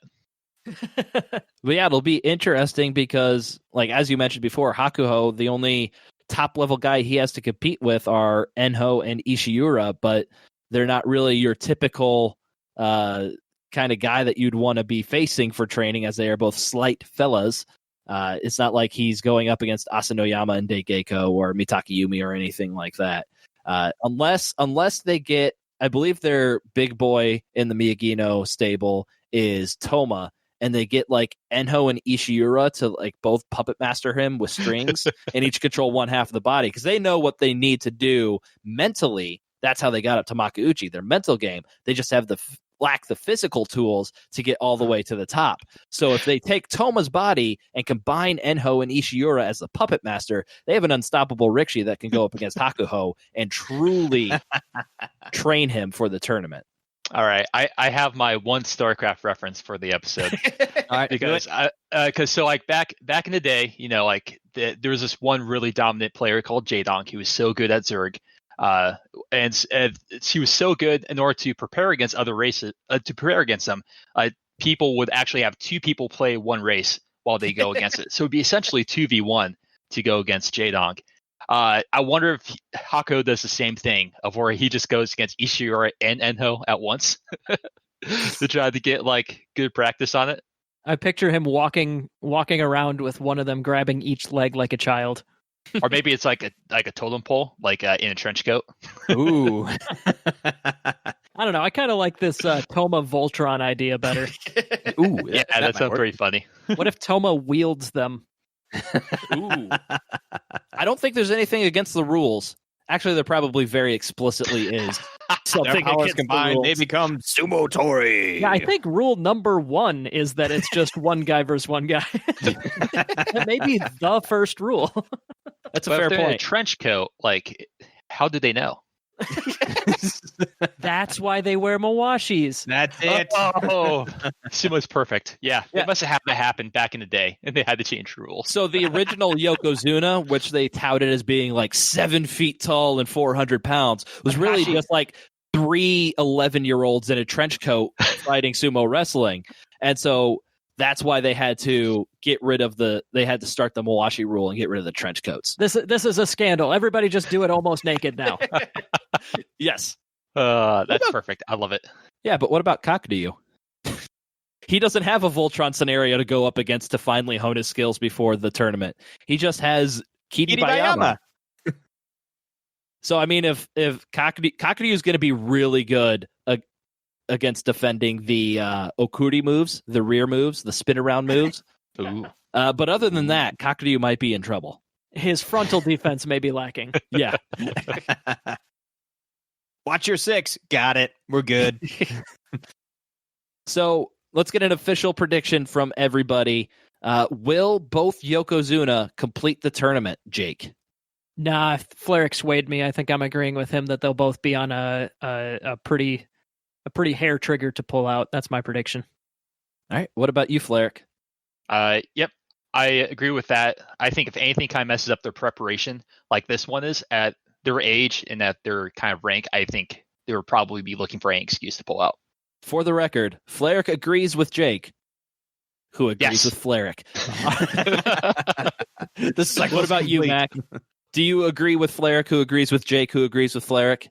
Speaker 1: But yeah, it'll be interesting because, as you mentioned before, Hakuho, the only top level guy he has to compete with are Enho and Ishiura, but they're not really your typical kind of guy that you'd want to be facing for training, as they are both slight fellas. It's not like he's going up against Asanoyama and Daigeko or Mitakayumi or anything like that. Unless they get, I believe their big boy in the Miyagino stable is Toma, and they get Enho and Ishiura to both puppet master him with strings and each control one half of the body, because they know what they need to do mentally. That's how they got up to Makuuchi, their mental game. They just have the lack the physical tools to get all the way to the top. So if they take Toma's body and combine Enho and Ishiura as the puppet master, they have an unstoppable Rikishi that can go up against Hakuho and truly train him for the tournament.
Speaker 4: All right, I have my one StarCraft reference for the episode.
Speaker 2: All right,
Speaker 4: Because so like back in the day, there was this one really dominant player called Jaedong. He was so good at Zerg, and he was so good in order to prepare against other races. To prepare against them, people would actually have two people play one race while they go against it. So it'd be essentially 2v1 to go against Jaedong. I wonder if Hako does the same thing, of where he just goes against Ishiura and Enho at once to try to get like good practice on it.
Speaker 3: I picture him walking around with one of them grabbing each leg like a child.
Speaker 4: Or maybe it's like a totem pole, like in a trench coat.
Speaker 2: Ooh.
Speaker 3: I don't know. I kind of like this Toma Voltron idea better.
Speaker 2: Ooh,
Speaker 4: Yeah, that sounds pretty funny.
Speaker 3: What if Toma wields them?
Speaker 1: Ooh. I don't think there's anything against the rules. Actually, there probably very explicitly is
Speaker 2: Their
Speaker 1: something
Speaker 2: powers
Speaker 1: against the
Speaker 2: combined, they
Speaker 1: rules.
Speaker 2: become Sumo Tori.
Speaker 3: Yeah, I think rule number 1 is that it's just one guy versus one guy. That may be the first rule.
Speaker 1: That's a
Speaker 4: But
Speaker 1: fair
Speaker 4: if they're in a
Speaker 1: point.
Speaker 4: trench coat, like, how do they know?
Speaker 3: That's why they wear Mawashis.
Speaker 2: That's it.
Speaker 4: Oh, Sumo's perfect. Yeah,
Speaker 1: Yeah.
Speaker 4: it must have happened to happen back in the day, and they had to change rules.
Speaker 1: So the original Yokozuna, which they touted as being like 7 feet tall and 400 pounds, was really just like 3 11-year-olds in a trench coat fighting sumo wrestling. And so that's why they had to they had to start the Mawashi rule and get rid of the trench coats.
Speaker 3: This is a scandal. Everybody just do it almost naked now.
Speaker 1: Yes.
Speaker 4: That's perfect. I love it.
Speaker 1: Yeah, but what about Kakadyu? He doesn't have a Voltron scenario to go up against to finally hone his skills before the tournament. He just has Kiribayama. So, I mean, if Kakadyu is going to be really good against defending the Okuri moves, the rear moves, the spin around moves.
Speaker 4: Ooh.
Speaker 1: But other than that, Kakadyu might be in trouble.
Speaker 3: His frontal defense may be lacking.
Speaker 1: Yeah.
Speaker 2: Watch your 6. Got it. We're good.
Speaker 1: So let's get an official prediction from everybody. Will both Yokozuna complete the tournament, Jake?
Speaker 3: Nah, Fleric swayed me. I think I'm agreeing with him that they'll both be on a pretty hair trigger to pull out. That's my prediction.
Speaker 1: All right. What about you, Fleric?
Speaker 4: Yep, I agree with that. I think if anything kind of messes up their preparation, like this one is, at their age and at their kind of rank, I think they would probably be looking for any excuse to pull out.
Speaker 1: For the record, Fleric agrees with Jake, who agrees
Speaker 4: Yes.
Speaker 1: with Fleric.
Speaker 2: This cycle
Speaker 1: What
Speaker 2: is
Speaker 1: about you,
Speaker 2: complete.
Speaker 1: Mac? Do you agree with Fleric, who agrees with Jake, who agrees with Fleric?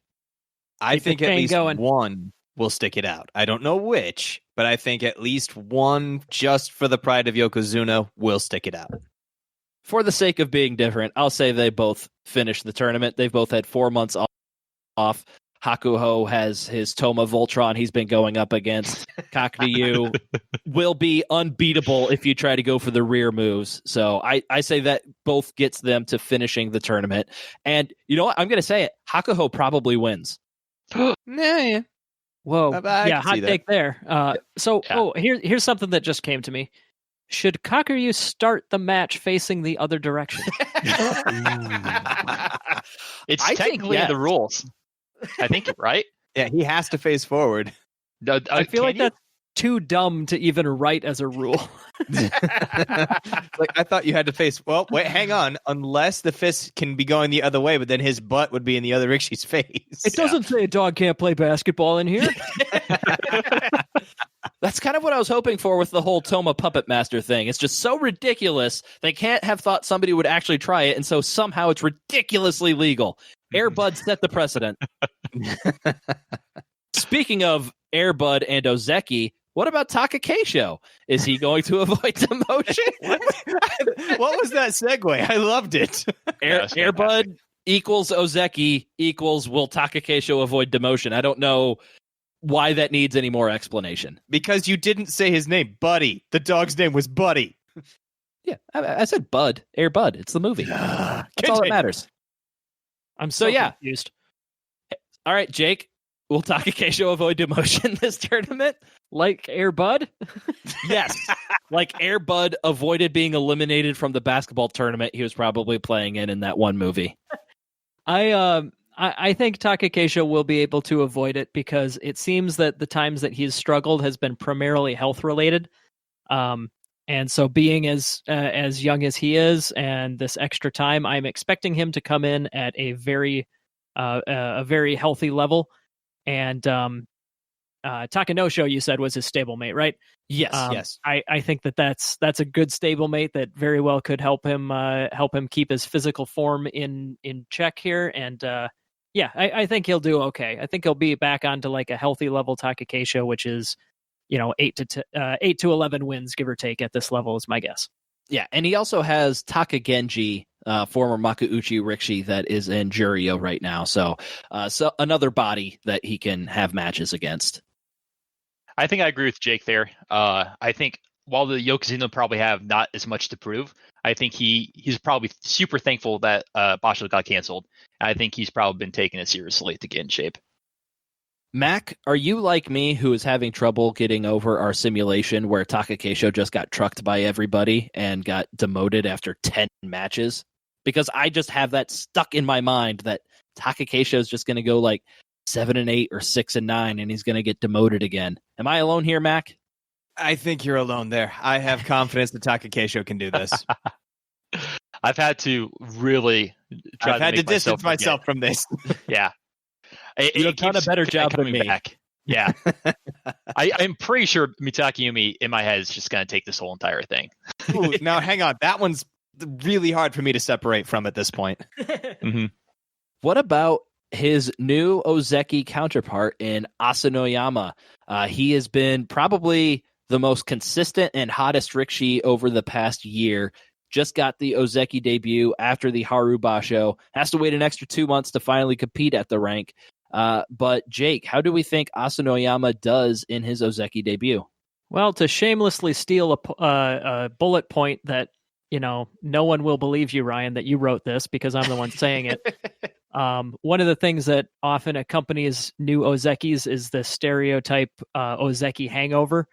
Speaker 2: I
Speaker 3: Keep the
Speaker 2: think at
Speaker 3: chain
Speaker 2: least
Speaker 3: going.
Speaker 2: one will stick it out. I don't know which, but I think at least one, just for the pride of Yokozuna, will stick it out.
Speaker 1: For the sake of being different, I'll say they both finished the tournament. They've both had 4 months off. Hakuho has his Toma Voltron he's been going up against. Kakadyu will be unbeatable if you try to go for the rear moves. So I say that both gets them to finishing the tournament. And you know what? I'm going to say it. Hakuho probably wins.
Speaker 2: Yeah.
Speaker 3: Whoa.
Speaker 2: I
Speaker 3: Yeah,
Speaker 2: can
Speaker 3: hot
Speaker 2: see that.
Speaker 3: take there. So,
Speaker 4: Yeah.
Speaker 3: here's something that just came to me. Should Kakuryu start the match facing the other direction?
Speaker 4: It's
Speaker 1: I think
Speaker 4: technically
Speaker 1: yes.
Speaker 4: the rules. I think you're right.
Speaker 2: Yeah, he has to face forward.
Speaker 4: No,
Speaker 3: I feel
Speaker 4: can
Speaker 3: like
Speaker 4: you?
Speaker 3: that's too dumb to even write as a rule.
Speaker 2: Like I thought you had to face. Well, wait, hang on. Unless the fist can be going the other way, but then his butt would be in the other Rikishi's face.
Speaker 3: It doesn't say a dog can't play basketball in here.
Speaker 1: That's kind of what I was hoping for with the whole Toma Puppet Master thing. It's just so ridiculous. They can't have thought somebody would actually try it, and so somehow it's ridiculously legal. Airbud set the precedent. Speaking of Airbud and Ozeki, what about Takakeisho? Is he going to avoid demotion?
Speaker 2: What was that segue? I loved it.
Speaker 4: That's
Speaker 1: Airbud
Speaker 4: fantastic.
Speaker 1: equals Ozeki equals will Takakeisho avoid demotion? I don't know why that needs any more explanation.
Speaker 2: Because you didn't say his name, Buddy. The dog's name was Buddy.
Speaker 1: Yeah, I said Bud. Airbud. It's the movie. That's all that
Speaker 2: Continue.
Speaker 1: matters.
Speaker 3: I'm
Speaker 1: So,
Speaker 3: so
Speaker 1: yeah.
Speaker 3: confused.
Speaker 1: All right, Jake, Will Takakeisho avoid demotion this tournament?
Speaker 3: Like Air Bud?
Speaker 1: Yes. Like Air Bud avoided being eliminated from the basketball tournament he was probably playing in that one movie.
Speaker 3: I think Takakeisho will be able to avoid it because it seems that the times that he's struggled has been primarily health related. And so being as young as he is and this extra time, I'm expecting him to come in at a very healthy level. And Takanosho, you said, was his stablemate, right?
Speaker 1: Yes,
Speaker 2: yes.
Speaker 3: I think that's a good stablemate that very well could help him keep his physical form in check here. And I think he'll do okay. I think he'll be back onto like a healthy level Takakeisho, which is 8 to 11 wins, give or take, at this level is my guess.
Speaker 1: Yeah, and he also has Takagenji, former Makuuchi Rikishi, that is in Juryo right now. So another body that he can have matches against.
Speaker 4: I think I agree with Jake there. I think while the Yokozuna probably have not as much to prove, I think he's probably super thankful that Basho got canceled. I think he's probably been taking it seriously to get in shape.
Speaker 1: Mac, are you like me who is having trouble getting over our simulation where Takakeisho just got trucked by everybody and got demoted after 10 matches? Because I just have that stuck in my mind that Takakeisho is just going to go like 7-8 or 6-9 and he's going to get demoted again. Am I alone here, Mac?
Speaker 2: I think you're alone there. I have confidence that Takakeisho can do this.
Speaker 4: I've had to really
Speaker 2: try to distance myself from this.
Speaker 4: Yeah.
Speaker 1: You've done a better job than me.
Speaker 4: Back. Yeah. I'm pretty sure Mitake Yumi in my head is just going to take this whole entire thing.
Speaker 2: Ooh, now, hang on. That one's really hard for me to separate from at this point.
Speaker 4: Mm-hmm.
Speaker 1: What about his new Ozeki counterpart in Asanoyama? He has been probably the most consistent and hottest Rikishi over the past year. Just got the Ozeki debut after the Haru Basho. Has to wait an extra 2 months to finally compete at the rank. But Jake, how do we think Asanoyama does in his Ozeki debut?
Speaker 3: Well, to shamelessly steal a bullet point that, no one will believe you, Ryan, that you wrote this because I'm the one saying it. One of the things that often accompanies new Ozekis is the stereotype Ozeki hangover.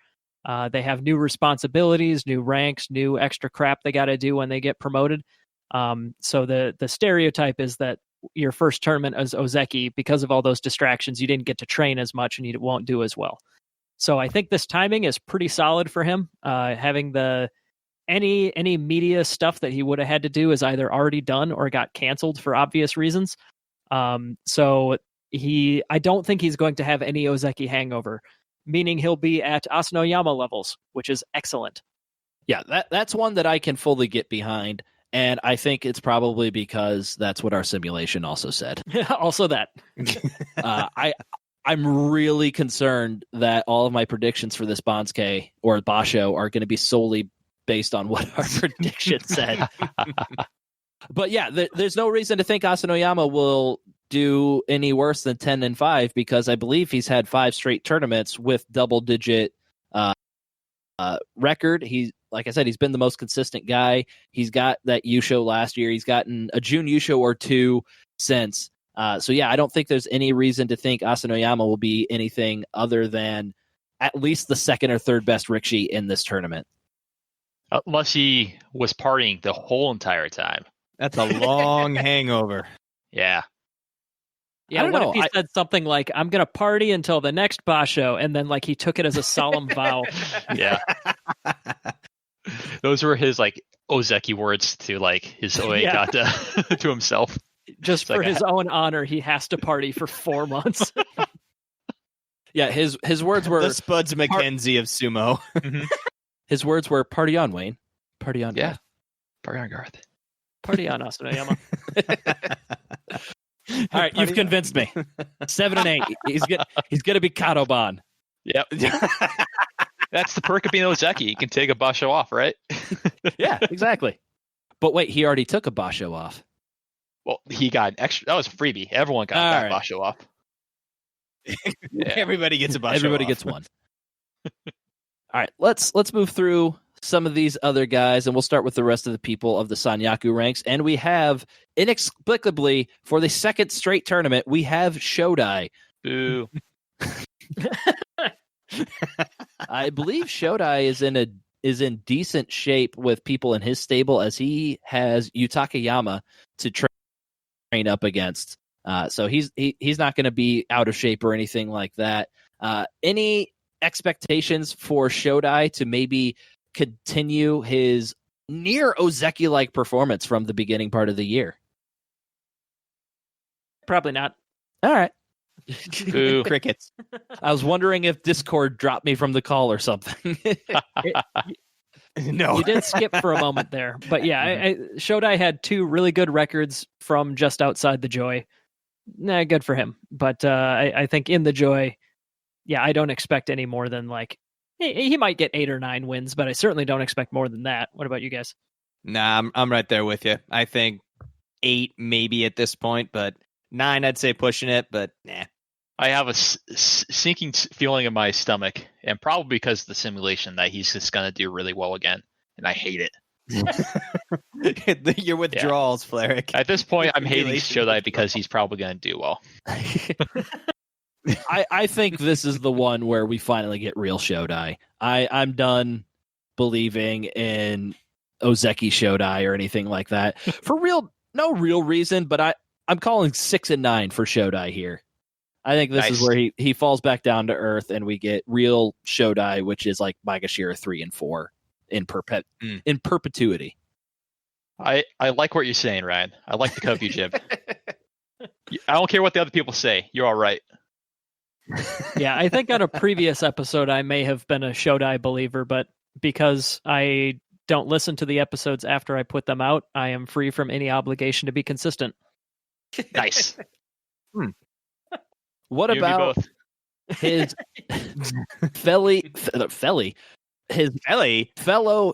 Speaker 3: They have new responsibilities, new ranks, new extra crap they got to do when they get promoted. So the stereotype is that your first tournament as Ozeki, because of all those distractions, you didn't get to train as much and you won't do as well. So I think this timing is pretty solid for him. Having any media stuff that he would have had to do is either already done or got canceled for obvious reasons. So I don't think he's going to have any Ozeki hangover, meaning he'll be at Asanoyama levels, which is excellent.
Speaker 1: Yeah, that's one that I can fully get behind. And I think it's probably because that's what our simulation also said.
Speaker 3: Also that.
Speaker 1: I'm really concerned that all of my predictions for this Bansuke or Basho are going to be solely based on what our prediction said. But yeah, there's no reason to think Asanoyama will do any worse than 10-5 because I believe he's had 5 straight tournaments with double-digit record. Like I said, he's been the most consistent guy. He's got that Yusho last year. He's gotten a June Yusho or 2 since. So yeah, I don't think there's any reason to think Asanoyama will be anything other than at least the second or third best Rikishi in this tournament.
Speaker 4: Unless he was partying the whole entire time.
Speaker 2: That's a long hangover.
Speaker 4: Yeah.
Speaker 3: Yeah, what if he said something like, I'm going to party until the next Basho, and then like he took it as a solemn vow.
Speaker 4: Yeah. Those were his like Ozeki words to like his Oegata to himself.
Speaker 3: Just it's for his own honor, he has to party for 4 months.
Speaker 1: Yeah, his words were
Speaker 2: the Spuds McKenzie of sumo.
Speaker 4: Mm-hmm.
Speaker 1: His words were party on, Wayne. Party on,
Speaker 4: yeah.
Speaker 1: Garth.
Speaker 4: Party on, Garth.
Speaker 3: Party on, Asanoyama.
Speaker 1: All right, you've convinced me. 7-8. He's gonna be Kadoban.
Speaker 4: Yep. That's the perk of being Ozeki. You can take a Basho off, right?
Speaker 1: Yeah, exactly. But wait, he already took a Basho off.
Speaker 4: Well, he got extra. That was a freebie. Everyone got that Basho off.
Speaker 2: Yeah. Everybody gets a Basho.
Speaker 1: Everybody
Speaker 2: off.
Speaker 1: gets one. All right, let's move through some of these other guys, and we'll start with the rest of the people of the Sanyaku ranks. And we have, inexplicably, for the second straight tournament, we have Shodai.
Speaker 4: Boo.
Speaker 1: I believe Shodai is in decent shape with people in his stable, as he has Yutakayama to train up against. So he's not going to be out of shape or anything like that. Any expectations for Shodai to maybe continue his near Ozeki-like performance from the beginning part of the year?
Speaker 3: Probably not.
Speaker 1: All right.
Speaker 4: Boo.
Speaker 2: Crickets.
Speaker 1: I was wondering if Discord dropped me from the call or something.
Speaker 2: No.
Speaker 3: You did skip for a moment there. But yeah, Shodai had 2 really good records from just outside the Joy. Nah, good for him. But I think in the Joy, yeah, I don't expect any more than like he might get 8 or 9 wins, but I certainly don't expect more than that. What about you guys?
Speaker 2: Nah, I'm right there with you. I think 8 maybe at this point, but 9 I'd say pushing it, but nah.
Speaker 4: I have a sinking feeling in my stomach, and probably because of the simulation that he's just going to do really well again, and I hate it.
Speaker 2: Your withdrawals, Fleric.
Speaker 4: At this point, I'm hating Shodai because he's probably going to do well.
Speaker 1: I think this is the one where we finally get real Shodai. I'm done believing in Ozeki Shodai or anything like that. For real, no real reason, but I'm calling 6 and 9 for Shodai here. I think this is where he falls back down to earth and we get real Shodai, which is like Maegashira 3 and 4 in perpetuity.
Speaker 4: I like what you're saying, Ryan. I like the Kofu jib. I don't care what the other people say. You're all right.
Speaker 3: Yeah, I think on a previous episode I may have been a Shodai believer, but because I don't listen to the episodes after I put them out, I am free from any obligation to be consistent.
Speaker 4: Nice.
Speaker 1: What
Speaker 4: You and me
Speaker 1: about
Speaker 4: both.
Speaker 1: his fellow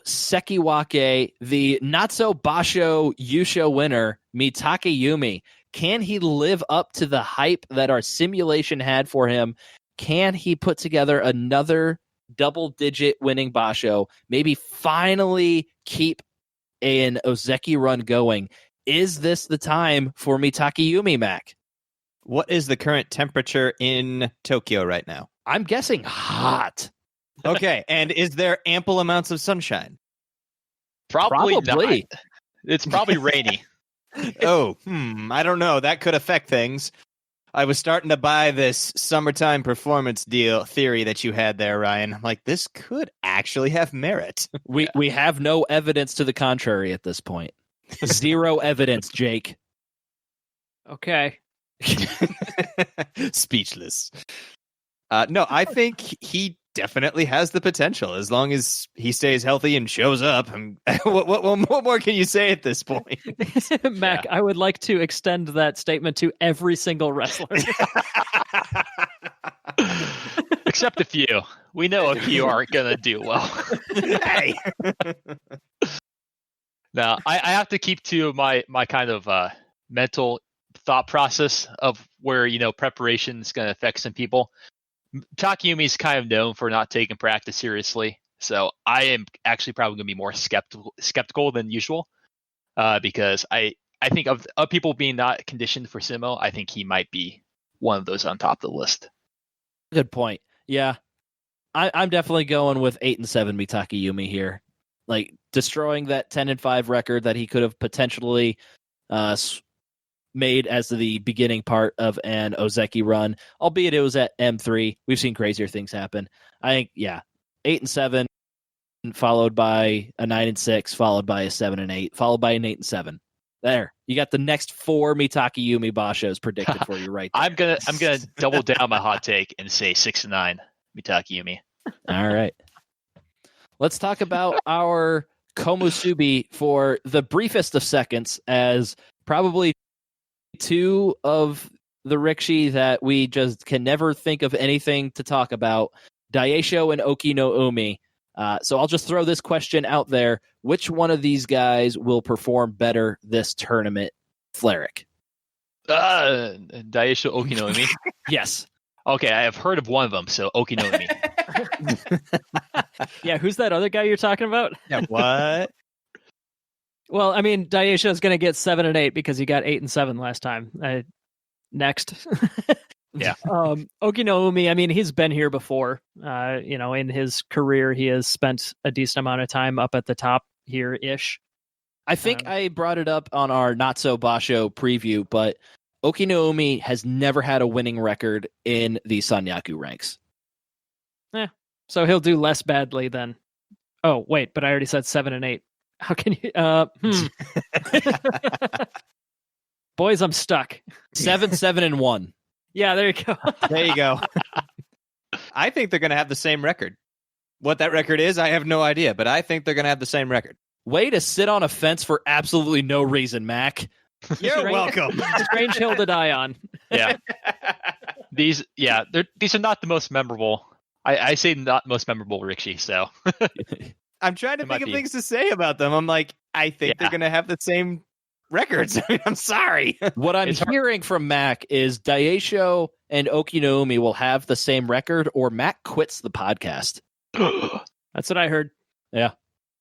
Speaker 1: Sekiwake, the not-so Basho Yusho winner, Mitake Yumi? Can he live up to the hype that our simulation had for him? Can he put together another double-digit winning Basho? Maybe finally keep an Ozeki run going? Is this the time for Mitake Yumi, Mac?
Speaker 2: What is the current temperature in Tokyo right now?
Speaker 1: I'm guessing hot.
Speaker 2: Okay, and is there ample amounts of sunshine?
Speaker 4: Probably
Speaker 1: Probably.
Speaker 4: not. It's probably rainy.
Speaker 2: I don't know. That could affect things. I was starting to buy this summertime performance deal theory that you had there, Ryan. I'm like, this could actually have merit.
Speaker 1: We have no evidence to the contrary at this point. Zero evidence, Jake.
Speaker 3: Okay.
Speaker 2: Speechless. No, I think he definitely has the potential as long as he stays healthy and shows up. What more can you say at this point?
Speaker 3: Mac, I would like to extend that statement to every single wrestler.
Speaker 4: Except a few. We know a few aren't going to do well.
Speaker 2: Hey.
Speaker 4: Now, I have to keep to my kind of mental thought process of where, preparation is going to affect some people. Takayumi is kind of known for not taking practice seriously, so I am actually probably going to be more skeptical than usual because I think of people being not conditioned for Sumo, I think he might be one of those on top of the list.
Speaker 1: Good point. Yeah, I'm definitely going with 8 and 7 Mitake Yumi here, like destroying that 10 and 5 record that he could have potentially made as the beginning part of an Ozeki run, albeit it was at M3. We've seen crazier things happen. I think, 8 and 7, followed by a 9 and 6, followed by a 7 and 8, followed by an 8 and 7. There, you got the next 4 Mitake Yumi Bashos predicted for you right there.
Speaker 4: I'm gonna double down my hot take and say 6 and 9 Mitake Yumi.
Speaker 1: All right. Let's talk about our Komusubi for the briefest of seconds, as probably 2 of the Rikshi that we just can never think of anything to talk about, Daisho and Oki no Umi. So I'll just throw this question out there. Which one of these guys will perform better this tournament, Fleric?
Speaker 4: Daisho Oki no Umi?
Speaker 1: Yes.
Speaker 4: Okay, I have heard of one of them, so Oki no Umi.
Speaker 3: Yeah, who's that other guy you're talking about?
Speaker 2: Yeah, what?
Speaker 3: Well, I mean, Daisho's going to get 7 and 8 because he got 8 and 7 last time. Next. Okinoumi, I mean, he's been here before. In his career, he has spent a decent amount of time up at the top here-ish.
Speaker 1: I think I brought it up on our Not So Basho preview, but Okinoumi has never had a winning record in the Sanyaku ranks.
Speaker 3: So he'll do less badly than... Oh, wait, but I already said 7 and 8. How can you... Boys, I'm stuck.
Speaker 1: 7-7-1.
Speaker 3: Yeah, there you go.
Speaker 2: There you go. I think they're going to have the same record. What that record is, I have no idea, but I think they're going to have the same record.
Speaker 1: Way to sit on a fence for absolutely no reason, Mac.
Speaker 2: You're welcome.
Speaker 3: Strange hill to die on.
Speaker 4: Yeah. These are not the most memorable. I say not most memorable Rikishi, so.
Speaker 2: I'm trying to think of things to say about them. I'm like, I think they're going to have the same records. I mean, I'm sorry.
Speaker 1: What I'm hearing from Mac is Daisho and Okinoumi will have the same record, or Mac quits the podcast.
Speaker 3: That's what I heard.
Speaker 1: Yeah.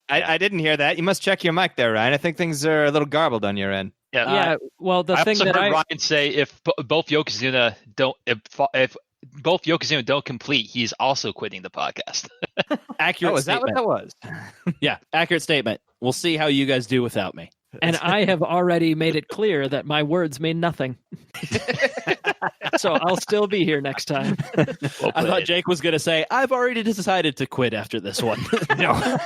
Speaker 2: I didn't hear that. You must check your mic there, Ryan. I think things are a little garbled on your end.
Speaker 4: Yeah.
Speaker 3: Well, the
Speaker 4: I
Speaker 3: thing
Speaker 4: also
Speaker 3: that
Speaker 4: heard Ryan say if both Yokozuna don't, if both Yokozuna don't complete, he's also quitting the podcast.
Speaker 1: Accurate.
Speaker 2: Is that what that was?
Speaker 1: Yeah, accurate statement. We'll see how you guys do without me.
Speaker 3: And I have already made it clear that my words mean nothing. So I'll still be here next time.
Speaker 1: I thought Jake was going to say, I've already decided to quit after this one. No.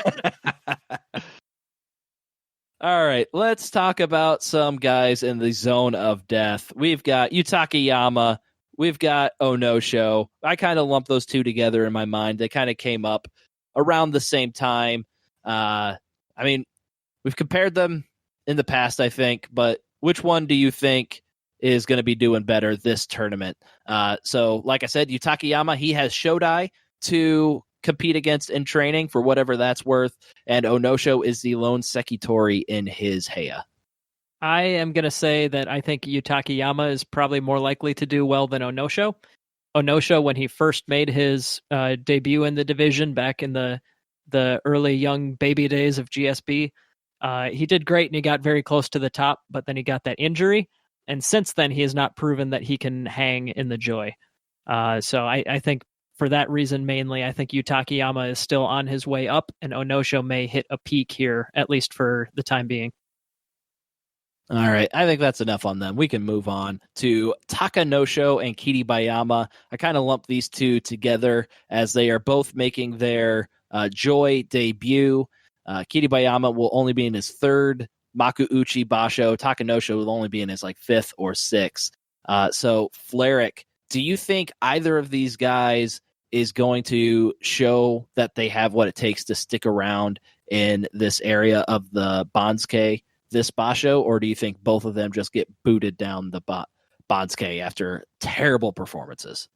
Speaker 1: All right, let's talk about some guys in the zone of death. We've got Yutakayama. We've got Onosho. I kind of lumped those two together in my mind. They kind of came up around the same time. I mean, we've compared them in the past, I think, but which one do you think is going to be doing better this tournament? So, like I said, Yutakayama, he has Shodai to compete against in training for whatever that's worth, and Onosho is the lone Sekitori in his Heia.
Speaker 3: I am going to say that I think Yutakayama is probably more likely to do well than Onosho. Onosho, when he first made his debut in the division back in the early young baby days of GSB, he did great and he got very close to the top, but then he got that injury. And since then, he has not proven that he can hang in the Joy. So I think for that reason, mainly, I think Yutakayama is still on his way up, and Onosho may hit a peak here, at least for the time being.
Speaker 1: All right, I think that's enough on them. We can move on to Takanosho and Kiribayama. I kind of lumped these two together as they are both making their Joy debut. Kiribayama will only be in his third Makuuchi Basho. Takanosho will only be in his fifth or sixth. So, Fleric, do you think either of these guys is going to show that they have what it takes to stick around in this area of the Bansuke this Basho, or do you think both of them just get booted down the Bansuke after terrible performances?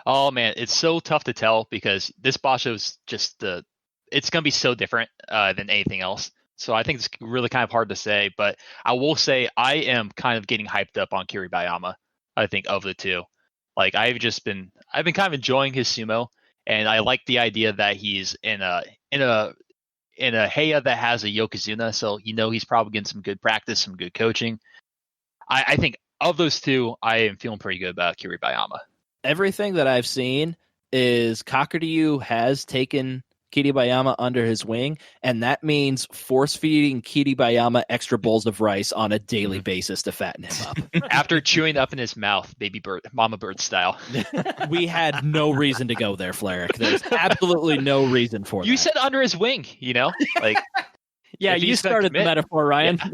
Speaker 4: Oh man, it's so tough to tell because this Basho is just it's going to be so different than anything else. So I think it's really kind of hard to say, but I will say I am kind of getting hyped up on Kiribayama. I think of the two, I've been kind of enjoying his sumo, and I like the idea that he's in a Heia that has a Yokozuna, so he's probably getting some good practice, some good coaching. I think of those two, I am feeling pretty good about Kiribayama.
Speaker 1: Everything that I've seen is Kakuryu has taken Kiribayama under his wing, and that means force-feeding Kiribayama extra bowls of rice on a daily basis to fatten him up.
Speaker 4: After chewing up in his mouth, baby bird, mama bird style.
Speaker 1: We had no reason to go there, Fleric. There's absolutely no reason for that.
Speaker 4: You said under his wing,
Speaker 3: Yeah, you started the metaphor, Ryan.
Speaker 4: Yeah.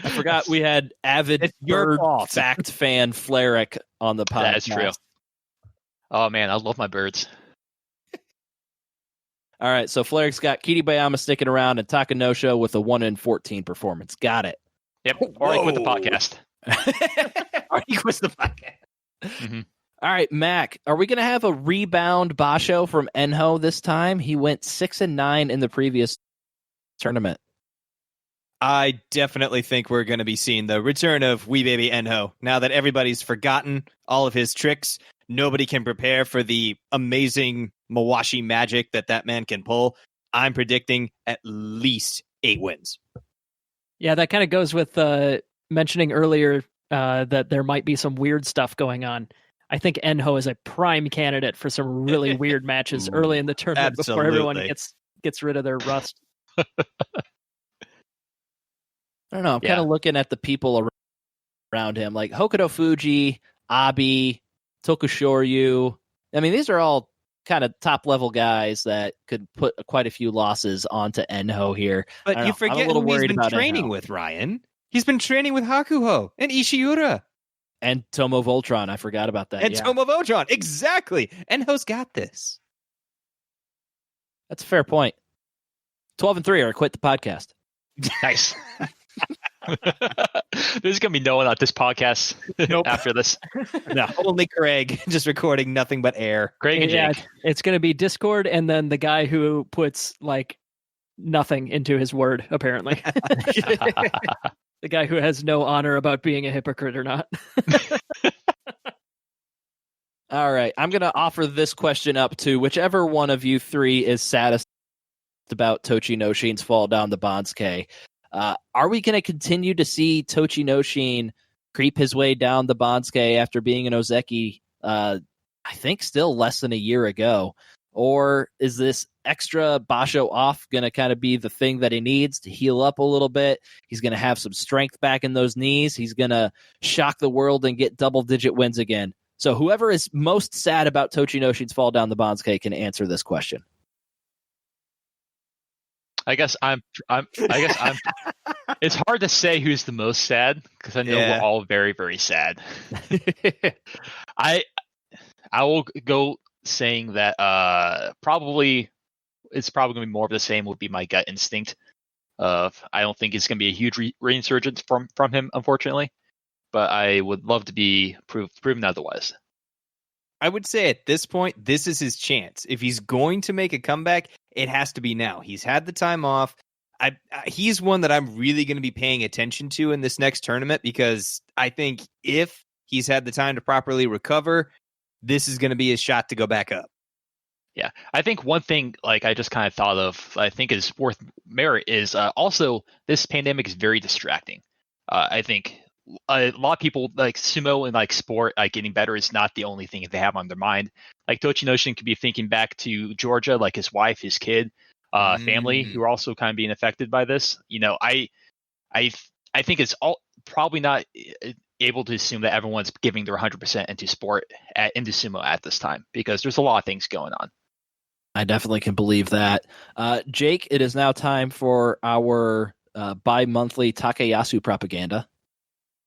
Speaker 1: I forgot we had avid bird fact fan Fleric on the podcast.
Speaker 4: That is true. Oh, man, I love my birds.
Speaker 1: All right, so Fleric's got Kiribayama sticking around and Takanosho with a 1-14 performance. Got it.
Speaker 4: Yep, or I quit the podcast.
Speaker 2: Or he quits the podcast.
Speaker 4: Mm-hmm.
Speaker 1: All right, Mac, are we going to have a rebound Basho from Enho this time? He went 6-9 in the previous tournament.
Speaker 2: I definitely think we're going to be seeing the return of Wee Baby Enho. Now that everybody's forgotten all of his tricks, nobody can prepare for the amazing Mawashi magic that man can pull. I'm predicting at least 8 wins.
Speaker 3: Yeah, that kind of goes with mentioning earlier that there might be some weird stuff going on, I think Enho is a prime candidate for some really weird matches early in the tournament before everyone gets rid of their rust.
Speaker 1: I don't know. I'm kind of looking at the people around him, like Hokuto Fuji, Abi, Tokushoryu. I mean, these are all kind of top level guys that could put quite a few losses onto Enho here.
Speaker 2: But you forget who he's been training with, Ryan. He's been training with Hakuho and Ishiura.
Speaker 1: And Tomo Voltron. I forgot about that.
Speaker 2: And Tomo Voltron. Exactly. Enho's got this.
Speaker 1: That's a fair point. 12-3 or quit the podcast.
Speaker 4: Nice. There's going to be no one at this podcast after this.
Speaker 2: No, only Craig, just recording nothing but air.
Speaker 4: Craig and Jake.
Speaker 3: It's going to be Discord and then the guy who puts like nothing into his word, apparently. The guy who has no honor about being a hypocrite or not.
Speaker 1: All right. I'm going to offer this question up to whichever one of you three is saddest about Tochinoshin's fall down the Bansuke. Are we going to continue to see Tochinoshin creep his way down the Bansuke after being an Ozeki, I think still less than a year ago? Or is this extra Basho off going to kind of be the thing that he needs to heal up a little bit? He's going to have some strength back in those knees. He's going to shock the world and get double-digit wins again. So whoever is most sad about Tochinoshin's fall down the Bansuke can answer this question.
Speaker 4: I guess I'm. It's hard to say who's the most sad because I know we're all very, very sad. I will go saying that probably it's probably going to be more of the same. Would be my gut instinct. I don't think it's going to be a huge reinsurgence from him, unfortunately. But I would love to be proven otherwise.
Speaker 2: I would say at this point, this is his chance. If he's going to make a comeback, it has to be now. He's had the time off. He's one that I'm really going to be paying attention to in this next tournament because I think if he's had the time to properly recover, this is going to be his shot to go back up.
Speaker 4: Yeah, I think one thing like I just kind of thought of, I think is worth merit is also this pandemic is very distracting. I think a lot of people like sumo and like sport, like getting better is not the only thing they have on their mind. Like Tochinoshin could be thinking back to Georgia, like his wife, his kid, family, who are also kind of being affected by this. You know, I think it's all probably not able to assume that everyone's giving their 100% into sport into sumo at this time because there's a lot of things going on.
Speaker 1: I definitely can believe that. Jake, it is now time for our bi-monthly Takayasu propaganda.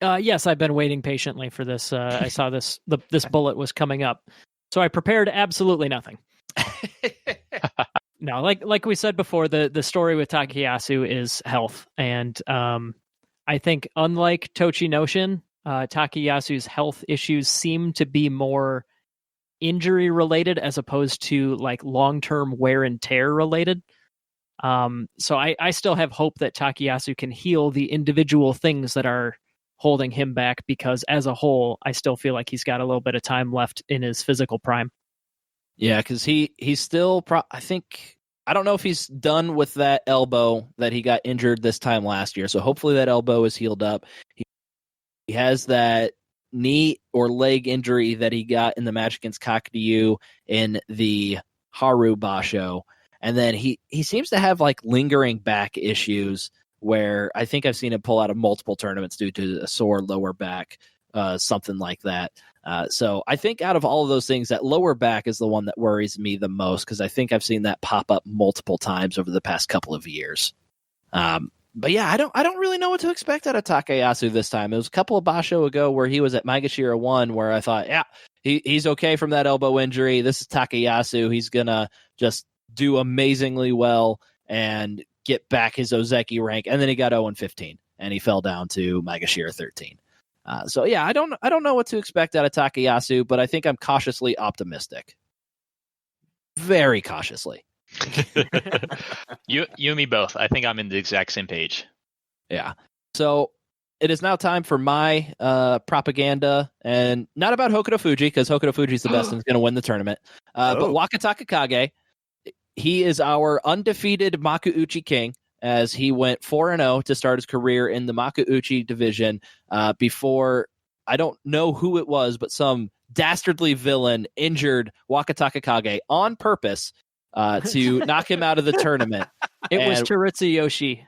Speaker 3: Yes, I've been waiting patiently for this. I saw this bullet was coming up, so I prepared absolutely nothing. No, like we said before, the story with Takayasu is health, and I think unlike Tochinoshin, Takayasu's health issues seem to be more injury related as opposed to like long-term wear and tear related. So I still have hope that Takayasu can heal the individual things that are holding him back because as a whole, I still feel like he's got a little bit of time left in his physical prime.
Speaker 1: Yeah, because he's still, I don't know if he's done with that elbow that he got injured this time last year. So hopefully that elbow is healed up. He has that knee or leg injury that he got in the match against Kakadyu in the Haru Basho. And then he seems to have like lingering back issues where I think I've seen him pull out of multiple tournaments due to a sore lower back, something like that. So I think out of all of those things, that lower back is the one that worries me the most because I think I've seen that pop up multiple times over the past couple of years. But yeah, I don't really know what to expect out of Takayasu this time. It was a couple of Basho ago where he was at Maegashira 1 where I thought, yeah, he's okay from that elbow injury. This is Takayasu. He's going to just do amazingly well and get back his Ozeki rank. And then he got 0-15 and he fell down to Maegashira 13. So yeah, I don't know what to expect out of Takayasu, but I think I'm cautiously optimistic. Very cautiously.
Speaker 4: You and me both. I think I'm in the exact same page.
Speaker 1: Yeah. So it is now time for my propaganda, and not about Hokuto Fuji, because Hokuto Fuji's the best and is going to win the tournament. But Wakataka Kage, he is our undefeated Makuuchi king. as he went 4-0 to start his career in the Makuuchi division before, I don't know who it was, but some dastardly villain injured Wakataka Kage on purpose to knock him out of the tournament.
Speaker 3: It was Terutsu Yoshi,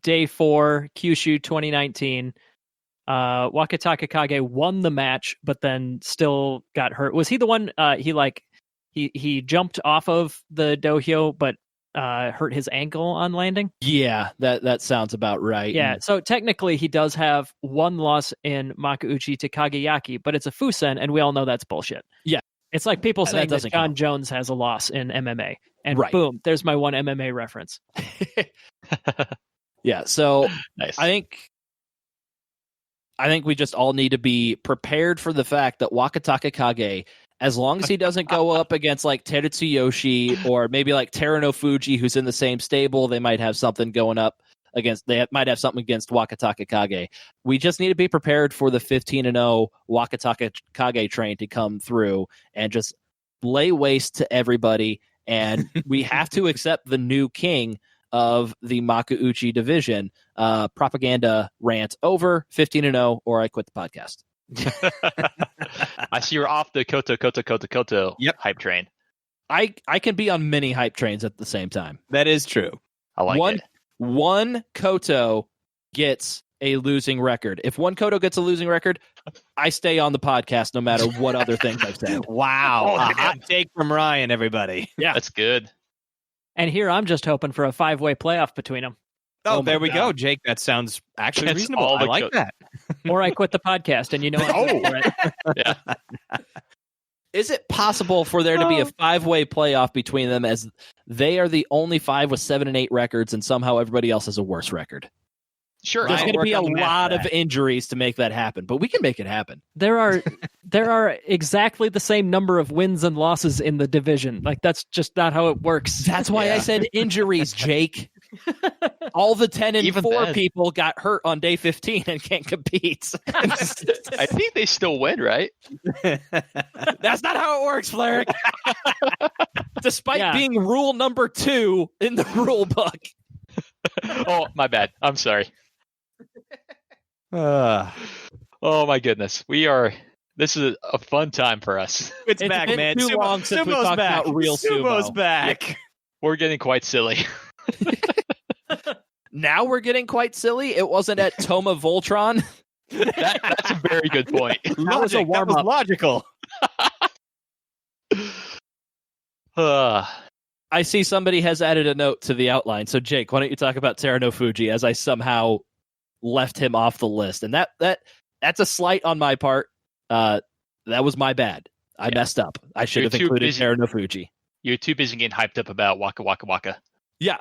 Speaker 3: day 4, Kyushu 2019. Wakataka Kage won the match, but then still got hurt. Was he the one? He jumped off of the dohyo, but hurt his ankle on landing.
Speaker 1: Yeah, that sounds about right.
Speaker 3: Yeah, so technically he does have one loss in Makuuchi to Kageyaki, but it's a Fusen, and we all know that's bullshit.
Speaker 1: Yeah.
Speaker 3: It's like people saying that John
Speaker 1: count.
Speaker 3: Jones has a loss in MMA, and
Speaker 1: right.
Speaker 3: Boom, there's my one MMA reference.
Speaker 1: Yeah, so
Speaker 4: nice.
Speaker 1: I think we just all need to be prepared for the fact that Wakataka Kage, as long as he doesn't go up against like Terutsu Yoshi or maybe like Terano Fuji, who's in the same stable, they might have something going up against. They might have something against Wakataka Kage. We just need to be prepared for the 15-0 Wakataka Kage train to come through and just lay waste to everybody. And we have to accept the new king of the Makuuchi division. Propaganda rant over. 15-0, or I quit the podcast.
Speaker 4: I see you're off the Koto hype train.
Speaker 1: I can be on many hype trains at the same time.
Speaker 2: That is true.
Speaker 4: I like it.
Speaker 1: One Koto gets a losing record. If one Koto gets a losing record, I stay on the podcast no matter what other things I've said.
Speaker 2: Wow. A hot take from Ryan, everybody.
Speaker 1: Yeah.
Speaker 4: That's good.
Speaker 3: And here I'm just hoping for a 5-way playoff between them.
Speaker 2: Oh, there we go, Jake. That sounds actually
Speaker 4: That's
Speaker 2: reasonable.
Speaker 4: all
Speaker 2: I like that.
Speaker 3: Or I quit the podcast, and you know what?
Speaker 4: Yeah.
Speaker 1: Is it possible for there to be a 5-way playoff between them, as they are the only 5 with 7 and 8 records, and somehow everybody else has a worse record?
Speaker 4: Sure.
Speaker 1: There's going to be a lot of
Speaker 2: that.
Speaker 1: injuries to make that happen, but we can make it happen.
Speaker 3: There are exactly the same number of wins and losses in the division. Like, that's just not how it works.
Speaker 1: That's why I said injuries, Jake. All the 10 and
Speaker 4: Even
Speaker 1: 4
Speaker 4: then.
Speaker 1: people got hurt on day 15 and can't compete.
Speaker 4: I think they still win, right?
Speaker 1: That's not how it works, Flerick. Despite being rule number 2 in the rule book.
Speaker 4: Oh, my bad. I'm sorry. Oh my goodness. This is a fun time for us.
Speaker 2: It's
Speaker 1: It's
Speaker 2: back,
Speaker 1: been
Speaker 2: man.
Speaker 1: too long since we
Speaker 2: Sumo's
Speaker 1: talked
Speaker 2: back.
Speaker 1: about real
Speaker 2: Sumo's
Speaker 1: sumo.
Speaker 2: back.
Speaker 4: We're getting quite silly.
Speaker 1: Now we're getting quite silly. It wasn't at Toma Voltron.
Speaker 4: That's a very good point.
Speaker 3: was a
Speaker 2: Logic, that was
Speaker 3: warm-up.
Speaker 2: logical.
Speaker 1: I see somebody has added a note to the outline. So, Jake, why don't you talk about Terano Fuji, as I somehow left him off the list? And that's a slight on my part. That was my bad. I messed up. I should have included Terano Fuji.
Speaker 4: You're too busy getting hyped up about Waka Waka Waka.
Speaker 1: Yeah.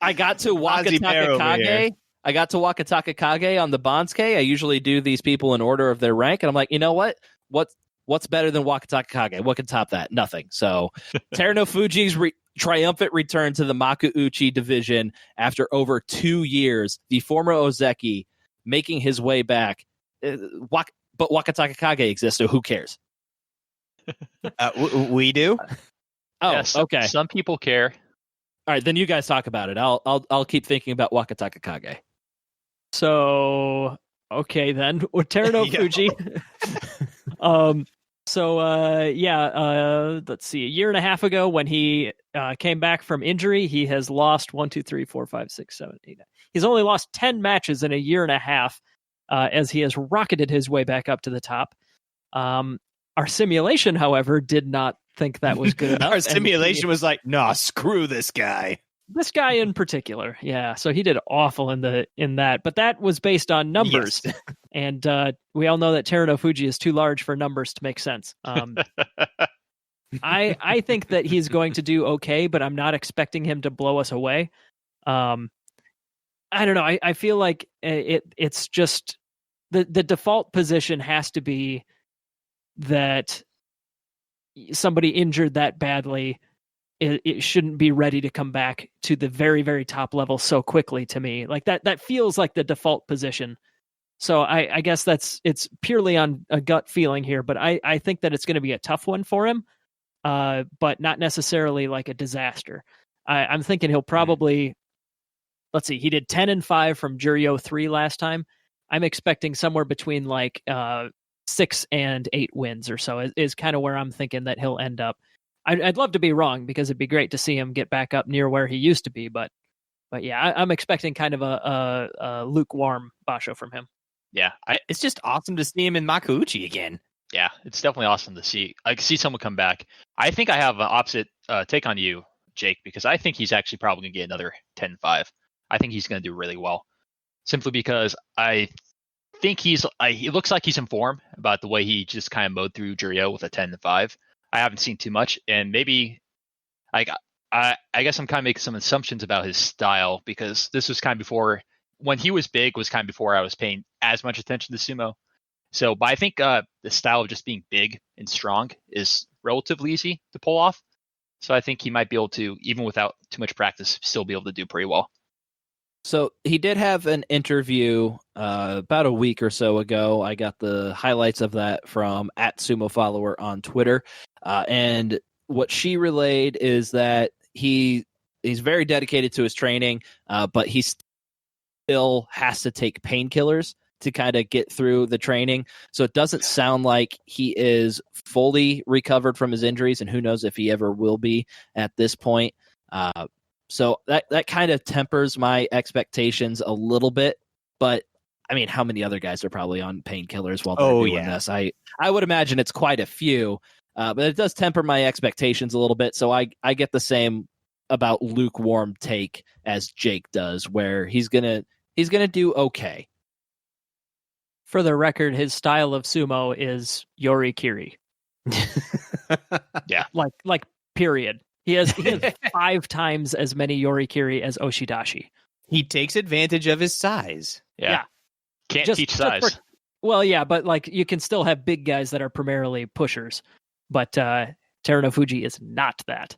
Speaker 1: I got to
Speaker 2: Ozzy Bear
Speaker 1: Wakataka
Speaker 2: over here.
Speaker 1: Kage. I got to Wakataka Kage on the Bansuke. I usually do these people in order of their rank, and I'm like, you know what? What's better than Wakataka Kage? What can top that? Nothing. So, Terano Fuji's triumphant return to the Makuuchi division after over 2 years. The former Ozeki making his way back. But Wakataka Kage exists, so who cares?
Speaker 2: We do.
Speaker 1: Oh,
Speaker 4: Yes,
Speaker 1: okay.
Speaker 4: Some people care.
Speaker 1: All right, then you guys talk about it. I'll keep thinking about Wakataka Kage.
Speaker 3: So, okay then. Terano
Speaker 2: Yeah.
Speaker 3: Fuji. Let's see. A year and a half ago, when he came back from injury, he has lost 1, 2, 3, 4, 5, 6, 7, 8, 9. He's only lost 10 matches in a year and a half, as he has rocketed his way back up to the top. Our simulation, however, did not think that was good enough.
Speaker 2: Our simulation was like, nah, screw this guy.
Speaker 3: This guy in particular, yeah. So he did awful in that, but that was based on numbers, and we all know that Terano Fuji is too large for numbers to make sense. I think that he's going to do okay, but I'm not expecting him to blow us away. I don't know. I feel like it's just the default position has to be that somebody injured that badly, it shouldn't be ready to come back to the very, very top level so quickly. To me, like that feels like the default position. So I guess it's purely on a gut feeling here, but I think that it's going to be a tough one for him, but not necessarily like a disaster. I'm thinking he'll probably, let's see, he did 10-5 from Juryo 3 last time. I'm expecting somewhere between like 6 and 8 wins or so is kind of where I'm thinking that he'll end up. I'd love to be wrong because it'd be great to see him get back up near where he used to be, but yeah, I'm expecting kind of a lukewarm Basho from him.
Speaker 4: Yeah,
Speaker 2: It's just awesome to see him in Makuuchi again.
Speaker 4: yeah, it's definitely awesome to see. I can see someone come back. I think I have an opposite take on you, Jake, because I think he's actually probably going to get another 10-5. I think he's going to do really well, simply because I think he looks like he's in form about the way he just kind of mowed through Juryo with a 10-5. I haven't seen too much, and maybe I guess I'm kind of making some assumptions about his style, because this was kind of before, when he was big, was kind of before I was paying as much attention to sumo. So, but I think the style of just being big and strong is relatively easy to pull off. So I think he might be able to, even without too much practice, still be able to do pretty well.
Speaker 1: So he did have an interview about a week or so ago. I got the highlights of that from @SumoFollower on Twitter. And what she relayed is that he's very dedicated to his training, but he still has to take painkillers to kind of get through the training. So it doesn't sound like he is fully recovered from his injuries, and who knows if he ever will be at this point. So that kind of tempers my expectations a little bit. But I mean, how many other guys are probably on painkillers while they're doing this? I would imagine it's quite a few, but it does temper my expectations a little bit. So I get the same about lukewarm take as Jake does, where he's gonna do okay.
Speaker 3: For the record, his style of sumo is yorikiri.
Speaker 4: Yeah.
Speaker 3: Like period. He has 5 times as many yorikiri as Oshidashi.
Speaker 2: He takes advantage of his size.
Speaker 4: Yeah. Can't teach size.
Speaker 3: Well, yeah, but like you can still have big guys that are primarily pushers, but Terunofuji is not that.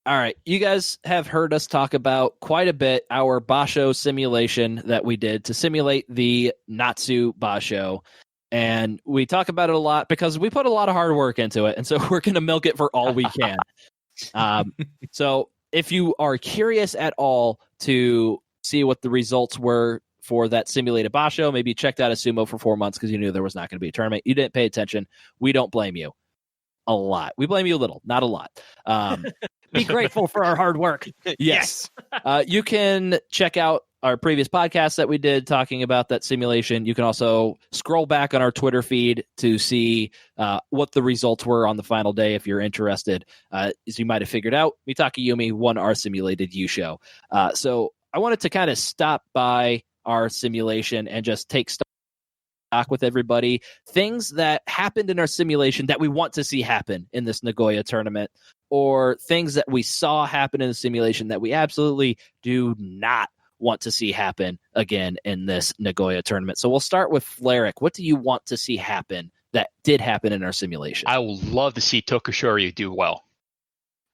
Speaker 1: All right, you guys have heard us talk about quite a bit our Basho simulation that we did to simulate the Natsu Basho. And we talk about it a lot because we put a lot of hard work into it. And so we're going to milk it for all we can. So if you are curious at all to see what the results were for that simulated Basho, maybe you checked out a sumo for 4 months because you knew there was not going to be a tournament. You didn't pay attention. We don't blame you a lot. We blame you a little, not a lot.
Speaker 3: Be grateful for our hard work.
Speaker 1: Yes. You can check out our previous podcast that we did talking about that simulation. You can also scroll back on our Twitter feed to see what the results were on the final day if you're interested. As you might have figured out, Mitake Yumi won our simulated U show. So I wanted to kind of stop by our simulation and just take stock with everybody. Things that happened in our simulation that we want to see happen in this Nagoya tournament, or things that we saw happen in the simulation that we absolutely do not want to see happen again in this Nagoya tournament. So we'll start with Fleric. What do you want to see happen that did happen in our simulation?
Speaker 4: I would love to see Tokushoryu do well.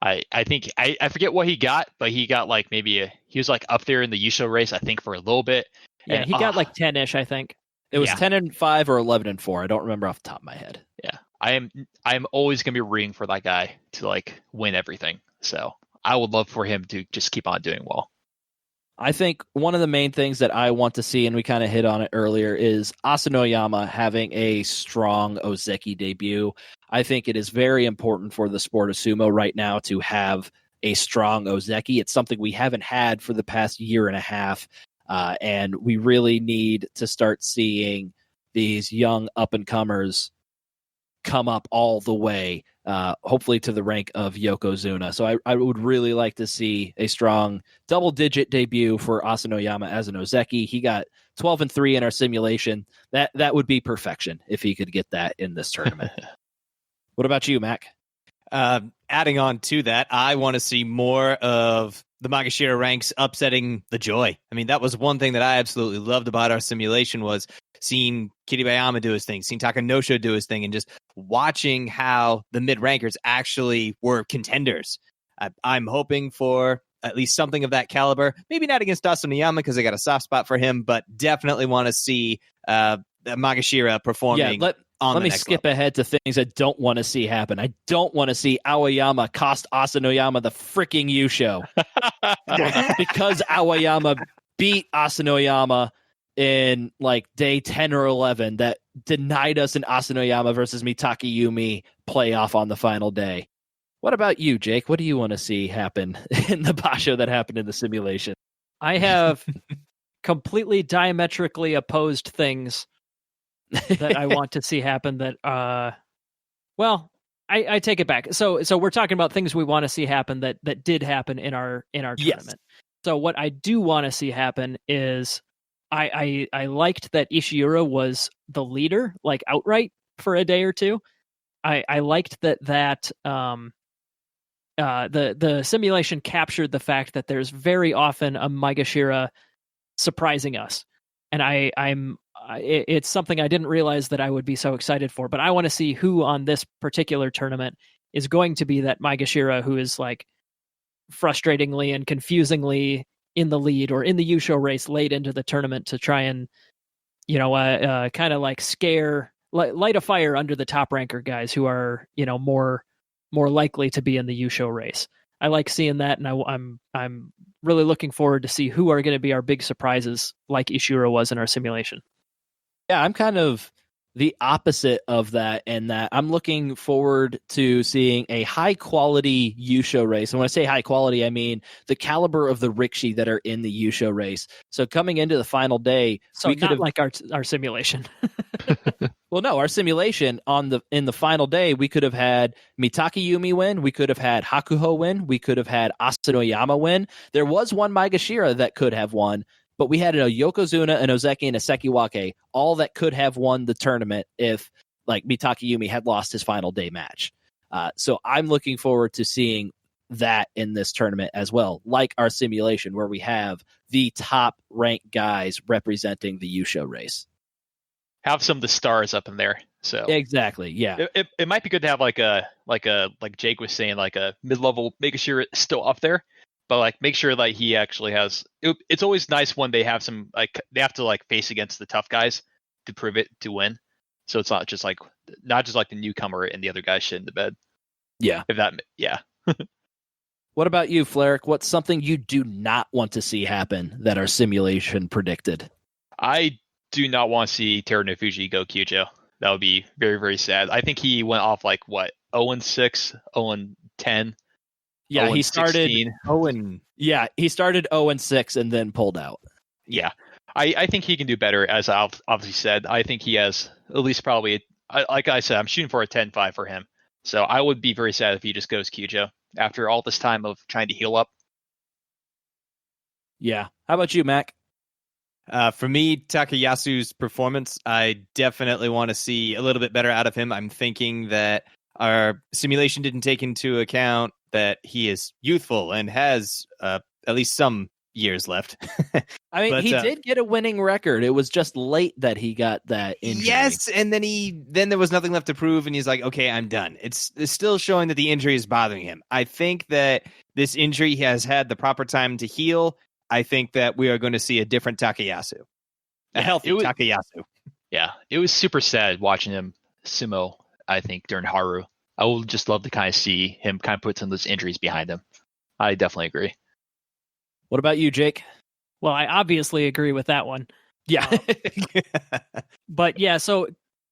Speaker 4: I think I forget what he got, but he got like he was like up there in the Yusho race, I think, for a little bit.
Speaker 3: Yeah,
Speaker 4: and,
Speaker 3: he got like 10-ish, I think.
Speaker 1: It was 10-5 or 11-4. I don't remember off the top of my head.
Speaker 4: Yeah, I'm always gonna be rooting for that guy to like win everything. So I would love for him to just keep on doing well.
Speaker 1: I think one of the main things that I want to see, and we kind of hit on it earlier, is Asanoyama having a strong Ozeki debut. I think it is very important for the sport of sumo right now to have a strong Ozeki. It's something we haven't had for the past year and a half. And we really need to start seeing these young up-and-comers come up all the way, hopefully to the rank of Yokozuna. So I would really like to see a strong double-digit debut for Asanoyama as an Ozeki. He got 12-3 in our simulation. That would be perfection if he could get that in this tournament. What about you, Mac?
Speaker 2: Adding on to that, I want to see more of the Magashira ranks upsetting the Joy. I mean, that was one thing that I absolutely loved about our simulation, was seeing Kiribayama do his thing, seeing Takanosho do his thing, and just watching how the mid-rankers actually were contenders. I'm hoping for at least something of that caliber. Maybe not against Asanoyama because I got a soft spot for him, but definitely want to see Magashira performing
Speaker 1: Let me skip ahead to things I don't want to see happen. I don't want to see Aoyama cost Asanoyama the freaking Yusho. Because Aoyama beat Asanoyama in like day 10 or 11 that denied us an Asanoyama versus Mitake Yumi playoff on the final day. What about you, Jake? What do you want to see happen in the Basho that happened in the simulation?
Speaker 3: I have completely diametrically opposed things that I want to see happen that I take it back. So we're talking about things we want to see happen that did happen in our tournament.
Speaker 1: Yes.
Speaker 3: So what I do want to see happen is I liked that Ishiura was the leader, like outright for a day or two. I liked that the simulation captured the fact that there's very often a Maegashira surprising us. And it's something I didn't realize that I would be so excited for, but I want to see who on this particular tournament is going to be that Maegashira who is like frustratingly and confusingly in the lead or in the Yusho race late into the tournament to try and, kind of like light a fire under the top ranker guys who are, more likely to be in the Yusho race. I like seeing that, and I'm really looking forward to see who are going to be our big surprises, like Ishura was in our simulation.
Speaker 1: Yeah, I'm kind of the opposite of that, in that I'm looking forward to seeing a high-quality Yusho race. And when I say high quality, I mean the caliber of the Rikishi that are in the Yusho race. So coming into the final day,
Speaker 3: so we not like our simulation.
Speaker 1: Well, no, our simulation in the final day, we could have had Mitake Yumi win, we could have had Hakuho win, we could have had Asanoyama win. There was one Maegashira that could have won, but we had a Yokozuna, an Ozeki, and a Sekiwake, all that could have won the tournament if like Mitake Yumi had lost his final day match. So I'm looking forward to seeing that in this tournament as well, like our simulation where we have the top ranked guys representing the Yusho race.
Speaker 4: Have some of the stars up in there. So
Speaker 1: exactly, yeah.
Speaker 4: It might be good to have like Jake was saying, like a mid-level, making sure it's still up there, but like make sure that he actually has. It's always nice when they have some, like they have to like face against the tough guys to prove it to win. So it's not just like the newcomer and the other guys shit in the bed.
Speaker 1: Yeah.
Speaker 4: Yeah.
Speaker 1: What about you, Fleric? What's something you do not want to see happen that our simulation predicted?
Speaker 4: I do not want to see Terunofuji go Kyujo. That would be very, very sad. I think he went off like what, 0-6, 0-10.
Speaker 1: Yeah, he started
Speaker 2: 0-.
Speaker 1: Yeah, he started 0-6 and then pulled out.
Speaker 4: Yeah, I think he can do better. As I obviously said, I think he has at least probably, like I said, I'm shooting for a 10-5 for him. So I would be very sad if he just goes Kyujo after all this time of trying to heal up.
Speaker 1: Yeah. How about you, Mac?
Speaker 2: For me, Takayasu's performance, I definitely want to see a little bit better out of him. I'm thinking that our simulation didn't take into account that he is youthful and has at least some years left.
Speaker 1: I mean, he did get a winning record. It was just late that he got that injury.
Speaker 2: Yes, and then there was nothing left to prove, and he's like, okay, I'm done. It's still showing that the injury is bothering him. I think that this injury has had the proper time to heal. I think that we are going to see a different Takayasu. A healthy Takayasu.
Speaker 4: Yeah, it was super sad watching him sumo, I think, during Haru. I would just love to kind of see him kind of put some of those injuries behind him. I definitely agree.
Speaker 1: What about you, Jake?
Speaker 3: Well, I obviously agree with that one.
Speaker 1: Yeah.
Speaker 3: But yeah, so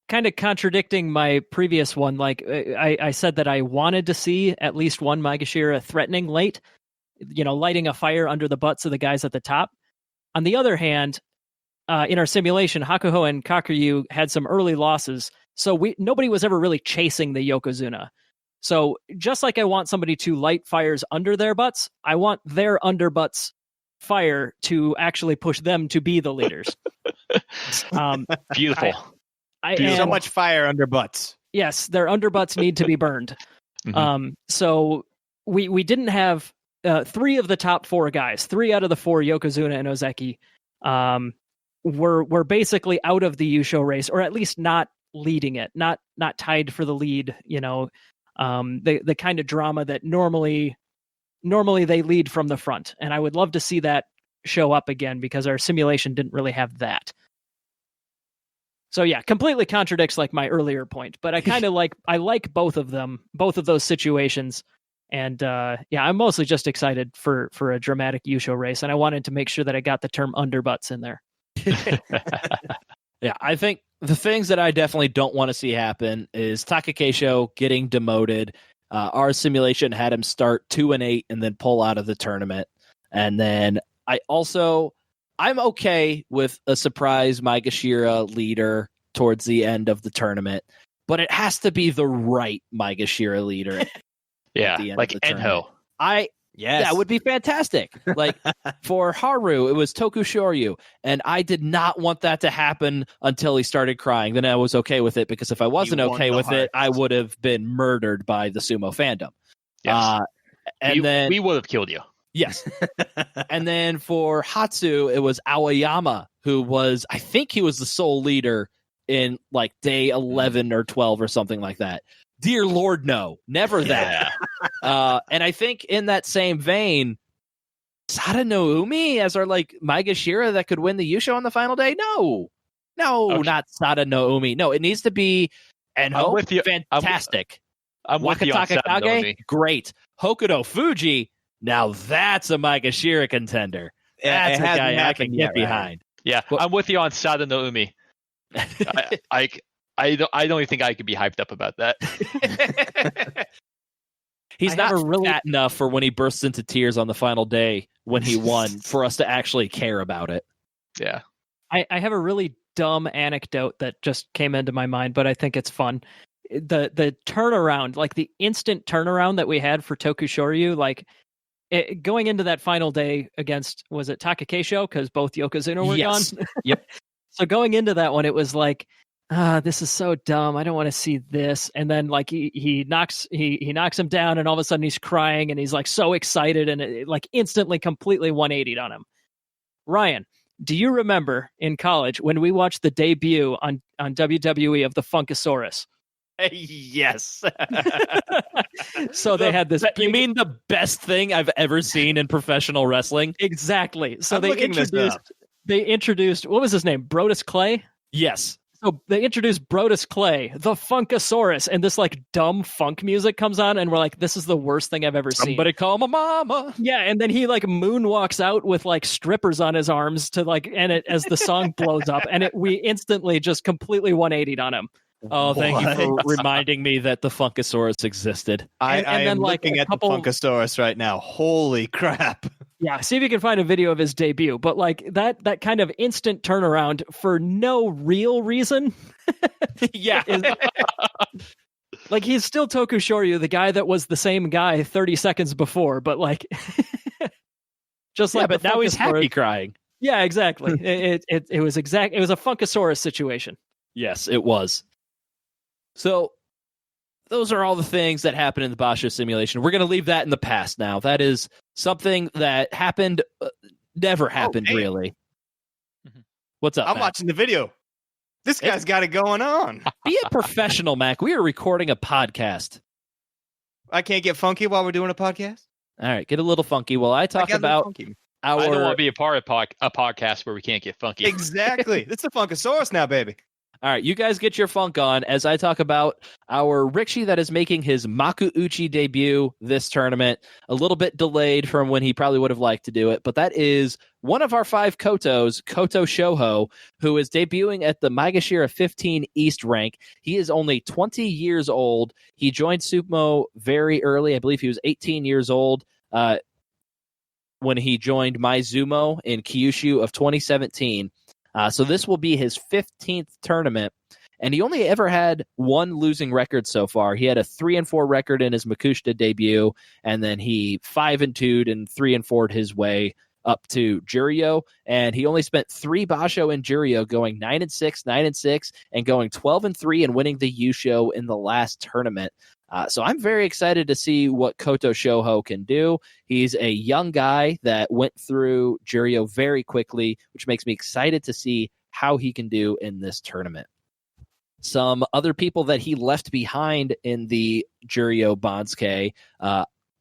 Speaker 3: kind of contradicting my previous one, like I said that I wanted to see at least one Maegashira threatening late, lighting a fire under the butts of the guys at the top. On the other hand, in our simulation, Hakuho and Kakuryu had some early losses, so nobody was ever really chasing the Yokozuna. So just like I want somebody to light fires under their butts, I want their underbutts fire to actually push them to be the leaders.
Speaker 4: Beautiful.
Speaker 2: So much fire under butts.
Speaker 3: Yes, their underbutts need to be burned.
Speaker 4: Mm-hmm.
Speaker 3: So we didn't have 3 of the top 4 guys, 3 out of the 4, Yokozuna and Ozeki, were basically out of the Yusho race, or at least not leading it, not tied for the lead. The kind of drama that normally they lead from the front, and I would love to see that show up again because our simulation didn't really have that. So yeah, completely contradicts like my earlier point, but I kind of I like both of them, both of those situations. And yeah, I'm mostly just excited for a dramatic Yusho race, and I wanted to make sure that I got the term underbutts in there.
Speaker 1: Yeah, I think the things that I definitely don't want to see happen is Takakeisho getting demoted. Our simulation had him start 2-8 and then pull out of the tournament. And then I'm okay with a surprise Maegashira leader towards the end of the tournament, but it has to be the right Maegashira leader.
Speaker 4: Yeah,
Speaker 1: at the end
Speaker 4: like
Speaker 1: of the tournament.
Speaker 4: Enho.
Speaker 1: Yeah, it would be fantastic. Like for Haru, it was Tokushoryu, and I did not want that to happen until he started crying. Then I was okay with it because if I wasn't okay with it, I would have been murdered by the sumo fandom.
Speaker 4: Yes.
Speaker 1: Then
Speaker 4: we would have killed you.
Speaker 1: Yes. And then for Hatsu, it was Aoyama, who was, I think he was the sole leader in like day 11 or 12 or something like that. Dear Lord, no, never that. And I think in that same vein, Sada no Umi as our like Maegashira that could win the Yusho on the final day? No, okay. Not Sada no Umi. No, it needs to be Enho.
Speaker 4: I'm with you.
Speaker 1: Fantastic.
Speaker 4: I'm with you on Sada no Umi.
Speaker 1: Great. Hokuto Fuji. Now that's a Maegashira contender. That's a guy I can get behind.
Speaker 4: Yeah, I'm with you on Sada no Umi. I don't even think I could be hyped up about that.
Speaker 1: He's not really fat enough for when he bursts into tears on the final day when he won for us to actually care about it.
Speaker 4: Yeah.
Speaker 3: I have a really dumb anecdote that just came into my mind, but I think it's fun. The turnaround, like the instant turnaround that we had for Tokushoryu, like going into that final day against, was it Takakeisho? Because both Yokozuna were gone.
Speaker 1: Yep.
Speaker 3: So going into that one, it was like, this is so dumb. I don't want to see this. And then like he knocks him down, and all of a sudden he's crying and he's like so excited, and it like instantly completely 180'd on him. Ryan, do you remember in college when we watched the debut on WWE of the Funkasaurus?
Speaker 1: Yes.
Speaker 3: So they had this.
Speaker 1: You mean the best thing I've ever seen in professional wrestling?
Speaker 3: Exactly. So they introduced what was his name? Brodus Clay?
Speaker 1: Yes.
Speaker 3: So they introduced Brodus Clay, the Funkasaurus, and this like dumb funk music comes on, and we're like, this is the worst thing I've ever seen.
Speaker 1: Somebody call my mama.
Speaker 3: Yeah, and then he like moonwalks out with like strippers on his arms to like, and it as the song blows up, and we instantly just completely 180'd on him.
Speaker 1: Oh, thank you for reminding me that the Funkasaurus existed.
Speaker 2: I am looking at the Funkasaurus right now. Holy crap.
Speaker 3: Yeah, see if you can find a video of his debut. But like that kind of instant turnaround for no real reason.
Speaker 1: Yeah.
Speaker 3: Like he's still Tokushoryu, the guy that was the same guy 30 seconds before, but like just like
Speaker 1: but now he's happy crying.
Speaker 3: Yeah, exactly. It was a Funkasaurus situation.
Speaker 1: Yes, it was. So those are all the things that happened in the Basho simulation. We're going to leave that in the past now. That is something that happened, never happened, really. Mm-hmm. What's up,
Speaker 2: I'm
Speaker 1: Mac?
Speaker 2: watching the video. This guy's got it going on.
Speaker 1: Be a professional, Mac. We are recording a podcast.
Speaker 2: I can't get funky while we're doing a podcast?
Speaker 1: All right, get a little funky while I talk about our...
Speaker 4: I don't want to be a part of a podcast where we can't get funky.
Speaker 2: Exactly. It's the Funkasaurus now, baby.
Speaker 1: All right, you guys get your funk on as I talk about our Rikshi that is making his Makuuchi debut this tournament. A little bit delayed from when he probably would have liked to do it, but that is one of our 5 Kotos, Koto Shoho, who is debuting at the Maegashira 15 East rank. He is only 20 years old. He joined Sumo very early. I believe he was 18 years old when he joined Maizumo in Kyushu of 2017. So this will be his 15th tournament, and he only ever had one losing record so far. He had a 3-4 record in his Makushita debut, and then he 5-2'd and 3-4'd his way up to Juryo, and he only spent 3 Basho in Juryo, going 9-6, 9-6, and going 12-3 and winning the Yusho in the last tournament. So I'm very excited to see what Koto Shoho can do. He's a young guy that went through Juryo very quickly, which makes me excited to see how he can do in this tournament. Some other people that he left behind in the Juryo Bansuke,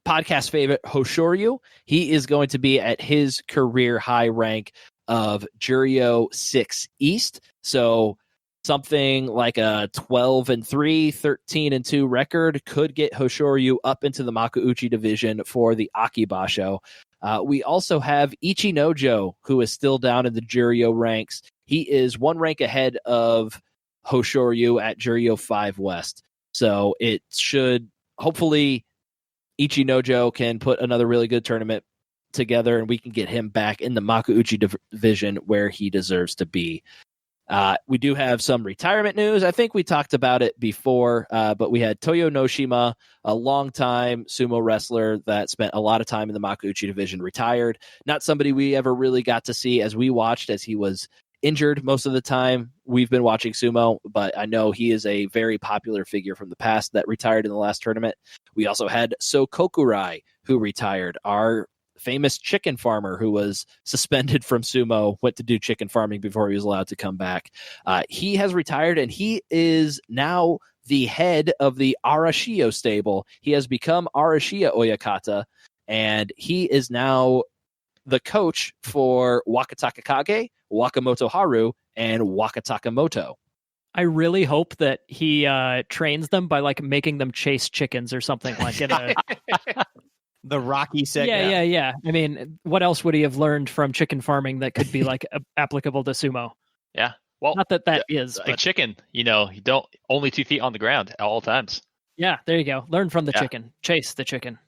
Speaker 1: podcast favorite Hoshoryu, he is going to be at his career high rank of Juryo 6 East. So something like a 12-3, 13-2 record could get Hoshoryu up into the Makuuchi division for the Akibasho. We also have Ichinojo, who is still down in the Juryo ranks. He is one rank ahead of Hoshoryu at Juryo 5 West. So it should, hopefully, Ichinojo can put another really good tournament together and we can get him back in the Makuuchi division where he deserves to be. We do have some retirement news. I think we talked about it before, but we had Toyo Noshima, a longtime sumo wrestler that spent a lot of time in the Makuuchi division, retired. Not somebody we ever really got to see as we watched, as he was injured most of the time we've been watching sumo, but I know he is a very popular figure from the past that retired in the last tournament. We also had Sokokurai, who retired, our famous chicken farmer who was suspended from sumo, went to do chicken farming before he was allowed to come back. He has retired, and he is now the head of the Arashio stable. He has become Arashia Oyakata, and he is now the coach for Wakataka Kage, Wakamoto Haru, and Wakataka Moto.
Speaker 3: I really hope that he trains them by like making them chase chickens or something like it.
Speaker 2: The Rocky segment.
Speaker 3: Yeah. I mean, what else would he have learned from chicken farming that could be like applicable to sumo?
Speaker 4: Yeah. Well,
Speaker 3: not that is
Speaker 4: like
Speaker 3: but...
Speaker 4: chicken. You don't only 2 feet on the ground at all times.
Speaker 3: Yeah, there you go. Learn from the chicken. Chase the chicken.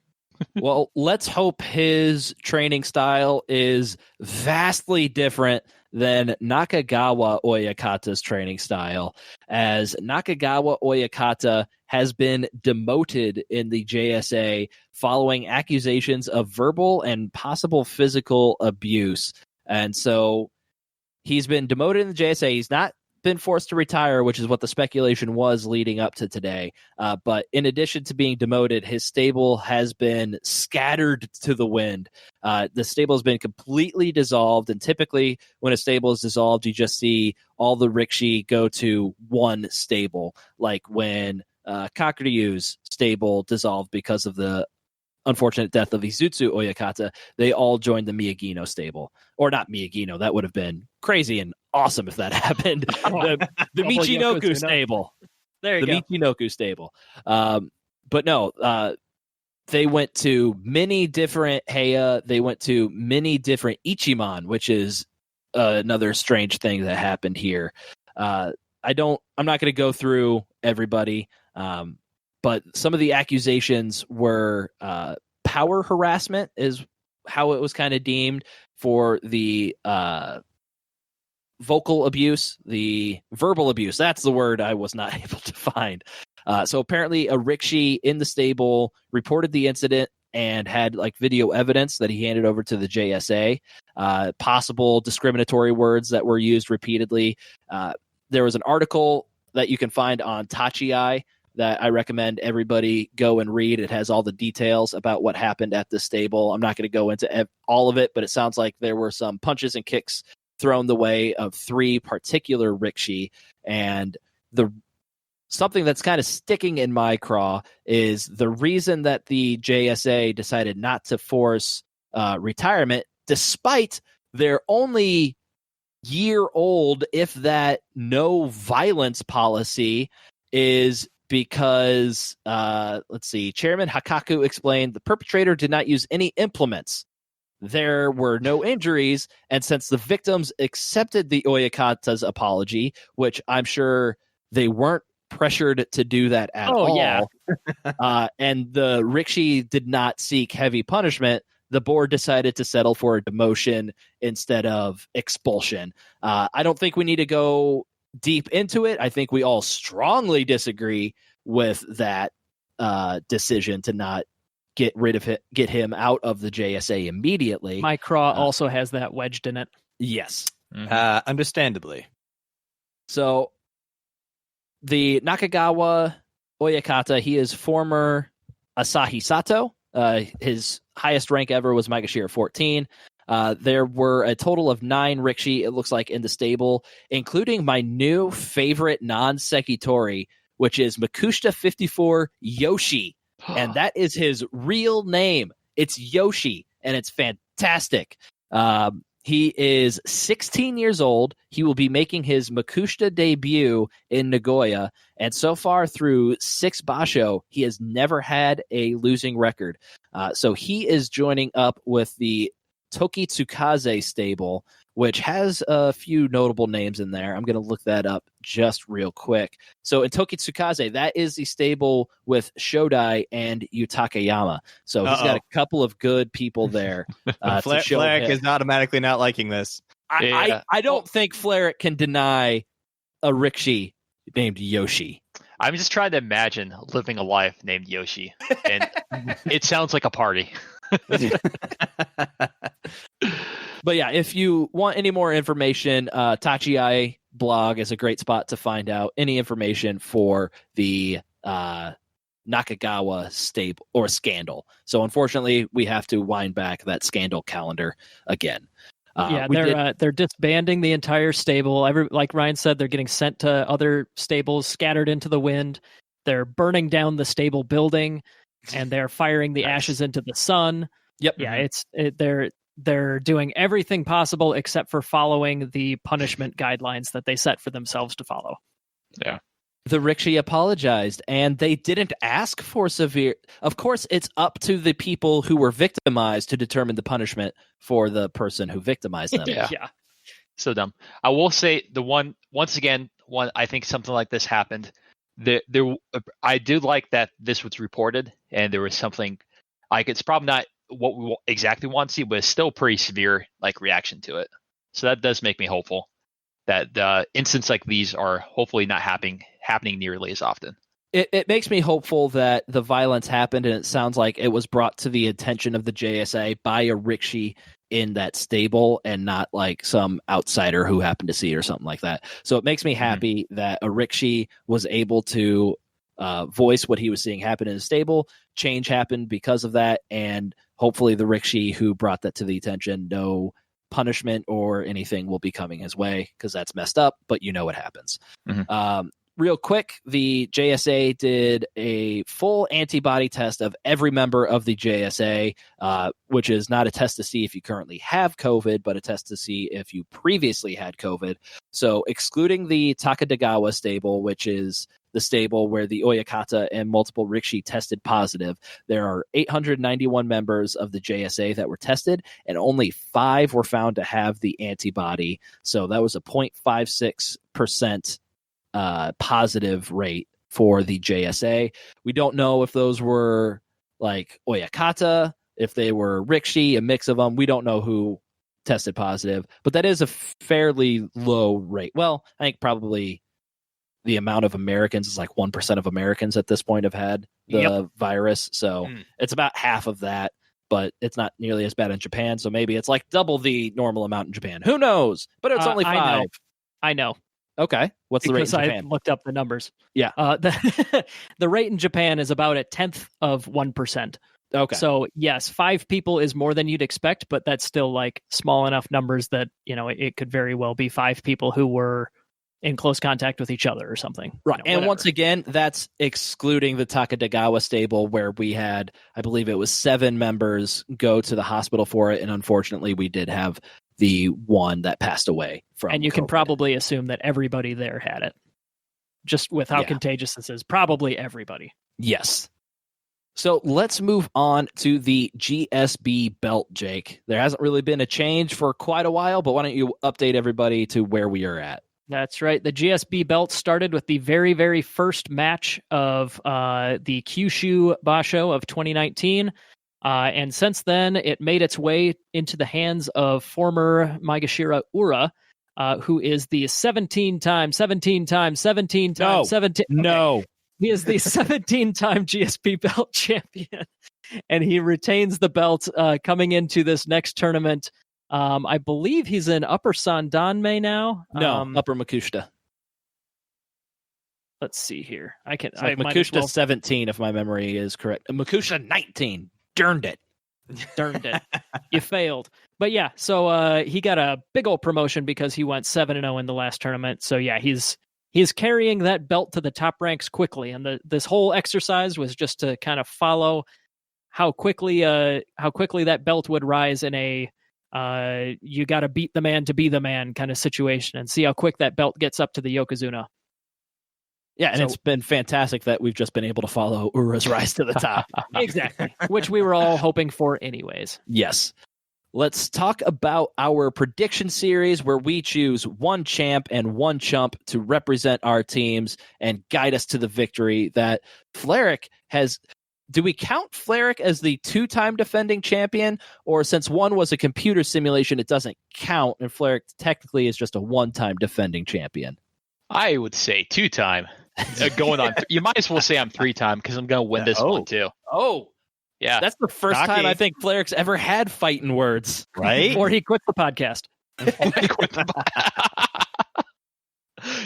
Speaker 1: Well, let's hope his training style is vastly different than Nakagawa Oyakata's training style, as Nakagawa Oyakata has been demoted in the JSA following accusations of verbal and possible physical abuse. And so he's been demoted in the JSA. He's not been forced to retire, which is what the speculation was leading up to today. But in addition to being demoted, his stable has been scattered to the wind. The stable has been completely dissolved, and typically when a stable is dissolved, you just see all the Rikishi go to one stable, like when Kakuryu's stable dissolved because of the unfortunate death of Izutsu Oyakata. They all joined the Miyagino stable. Or not Miyagino, that would have been crazy and awesome if that happened. The Michinoku stable.
Speaker 3: There you
Speaker 1: go. The Michinoku stable. But no, they went to many different Heya. They went to many different Ichiman, which is another strange thing that happened here. I'm not going to go through everybody, but some of the accusations were power harassment is how it was kind of deemed, for the vocal abuse, the verbal abuse. That's the word I was not able to find. So apparently a Rikishi in the stable reported the incident and had like video evidence that he handed over to the JSA, possible discriminatory words that were used repeatedly. There was an article that you can find on Tachi that I recommend everybody go and read. It has all the details about what happened at the stable. I'm not going to go into all of it, but it sounds like there were some punches and kicks thrown the way of 3 particular Rikishi. And something that's kind of sticking in my craw is the reason that the JSA decided not to force retirement, despite their only year-old, if that, no violence policy, is because, Chairman Hakaku explained the perpetrator did not use any implements. There were no injuries, and since the victims accepted the Oyakata's apology, which I'm sure they weren't pressured to do that at all, and the Rikishi did not seek heavy punishment, the board decided to settle for a demotion instead of expulsion. I don't think we need to go deep into it. I think we all strongly disagree with that decision to not get him out of the JSA immediately.
Speaker 3: My craw also has that wedged in it.
Speaker 1: Yes.
Speaker 2: Mm-hmm. Understandably.
Speaker 1: So the Nakagawa Oyakata, he is former Asahi Sato. His highest rank ever was Maegashira 14. There were a total of 9 Rikishi, it looks like, in the stable, including my new favorite non-Sekitori, which is Makushita 54 Yoshi. And that is his real name. It's Yoshi, and it's fantastic. He is 16 years old. He will be making his Makushita debut in Nagoya. And so far through 6 basho, he has never had a losing record. So he is joining up with the Toki Tsukaze stable, which has a few notable names in there. I'm going to look that up just real quick. So in Toki Tsukaze, that is the stable with Shodai and Yutakayama. So he's got a couple of good people there.
Speaker 2: Flarik is automatically not liking this.
Speaker 1: I don't think Flarik can deny a Rikishi named Yoshi.
Speaker 4: I'm just trying to imagine living a life named Yoshi, and it sounds like a party.
Speaker 1: But yeah, if you want any more information, Tachiai blog is a great spot to find out any information for the Nakagawa stable or scandal. So unfortunately, we have to wind back that scandal calendar again.
Speaker 3: They're disbanding the entire stable. Like Ryan said, they're getting sent to other stables, scattered into the wind. They're burning down the stable building, and they're firing the ashes into the sun.
Speaker 1: Yep.
Speaker 3: Yeah, they're doing everything possible except for following the punishment guidelines that they set for themselves to follow.
Speaker 4: Yeah.
Speaker 1: The Rikishi apologized, and they didn't ask for severe. Of course, it's up to the people who were victimized to determine the punishment for the person who victimized them.
Speaker 4: Yeah. So dumb. I will say once again, I think something like this happened. I do like that this was reported, and there was something like it's probably not what we exactly want to see, but it's still pretty severe like reaction to it. So that does make me hopeful that incidents like these are hopefully not happening nearly as often.
Speaker 1: It makes me hopeful that the violence happened, and it sounds like it was brought to the attention of the JSA by a Rikishi in that stable and not like some outsider who happened to see it or something like that. So it makes me happy that a Rikishi was able to voice what he was seeing happen in the stable. Change happened because of that, and hopefully the Rikishi who brought that to the attention, no punishment or anything will be coming his way, because that's messed up, but you know what happens. Real quick, the JSA did a full antibody test of every member of the JSA, which is not a test to see if you currently have COVID, but a test to see if you previously had COVID. So excluding the Takadagawa stable, which is the stable where the Oyakata and multiple Rikishi tested positive, there are 891 members of the JSA that were tested, and only 5 were found to have the antibody. So that was a 0.56% positive rate for the JSA. We don't know if those were like Oyakata, if they were Rikishi, a mix of them. We don't know who tested positive, but that is a fairly low rate. Well, I think probably the amount of Americans is like 1% of Americans at this point have had the virus. So it's about half of that, but it's not nearly as bad in Japan. So maybe it's like double the normal amount in Japan. Who knows? But it's only 5.
Speaker 3: I know.
Speaker 1: Okay. What's the rate in Japan?
Speaker 3: I looked up the numbers.
Speaker 1: Yeah.
Speaker 3: The rate in Japan is about 1/10 of 1%.
Speaker 1: Okay.
Speaker 3: So yes, 5 people is more than you'd expect, but that's still like small enough numbers that, it could very well be 5 people who were in close contact with each other or something.
Speaker 1: Right. And once again, that's excluding the Takadagawa stable, where we had, I believe it was 7 members go to the hospital for it. And unfortunately, we did have the one that passed away from
Speaker 3: And you
Speaker 1: COVID.
Speaker 3: can probably assume that everybody there had it. Just with how contagious this is. Probably everybody.
Speaker 1: Yes. So let's move on to the GSB belt, Jake. There hasn't really been a change for quite a while, but why don't you update everybody to where we are at?
Speaker 3: That's right. The GSB belt started with the very, very first match of the Kyushu Basho of 2019. And since then, it made its way into the hands of former Maegashira Ura, who is the 17-time.
Speaker 1: No.
Speaker 3: He is the 17-time GSB belt champion, and he retains the belt coming into this next tournament. I believe he's in Upper Sandanme now.
Speaker 1: No, Upper Makushita.
Speaker 3: Let's see here.
Speaker 1: Makushita 17, if my memory is correct. Makushita 19. Darned it.
Speaker 3: You failed. But yeah, so he got a big old promotion because he went 7-0 in the last tournament. So yeah, he's carrying that belt to the top ranks quickly. And this whole exercise was just to kind of follow how quickly that belt would rise in a you got to beat the man to be the man kind of situation, and see how quick that belt gets up to the Yokozuna.
Speaker 1: Yeah, and it's been fantastic that we've just been able to follow Ura's rise to the top.
Speaker 3: Exactly, which we were all hoping for anyways.
Speaker 1: Yes. Let's talk about our prediction series where we choose one champ and one chump to represent our teams and guide us to the victory that Fleric has. Do we count Fleric as the 2-time defending champion? Or since one was a computer simulation, it doesn't count, and Fleric technically is just a 1-time defending champion?
Speaker 4: I would say 2-time. Going on, you might as well say I'm 3-time because I'm going to win this one too.
Speaker 1: Oh,
Speaker 4: yeah,
Speaker 1: that's the first time I think Fleric's ever had fighting words,
Speaker 2: right?
Speaker 3: Or he quit the podcast.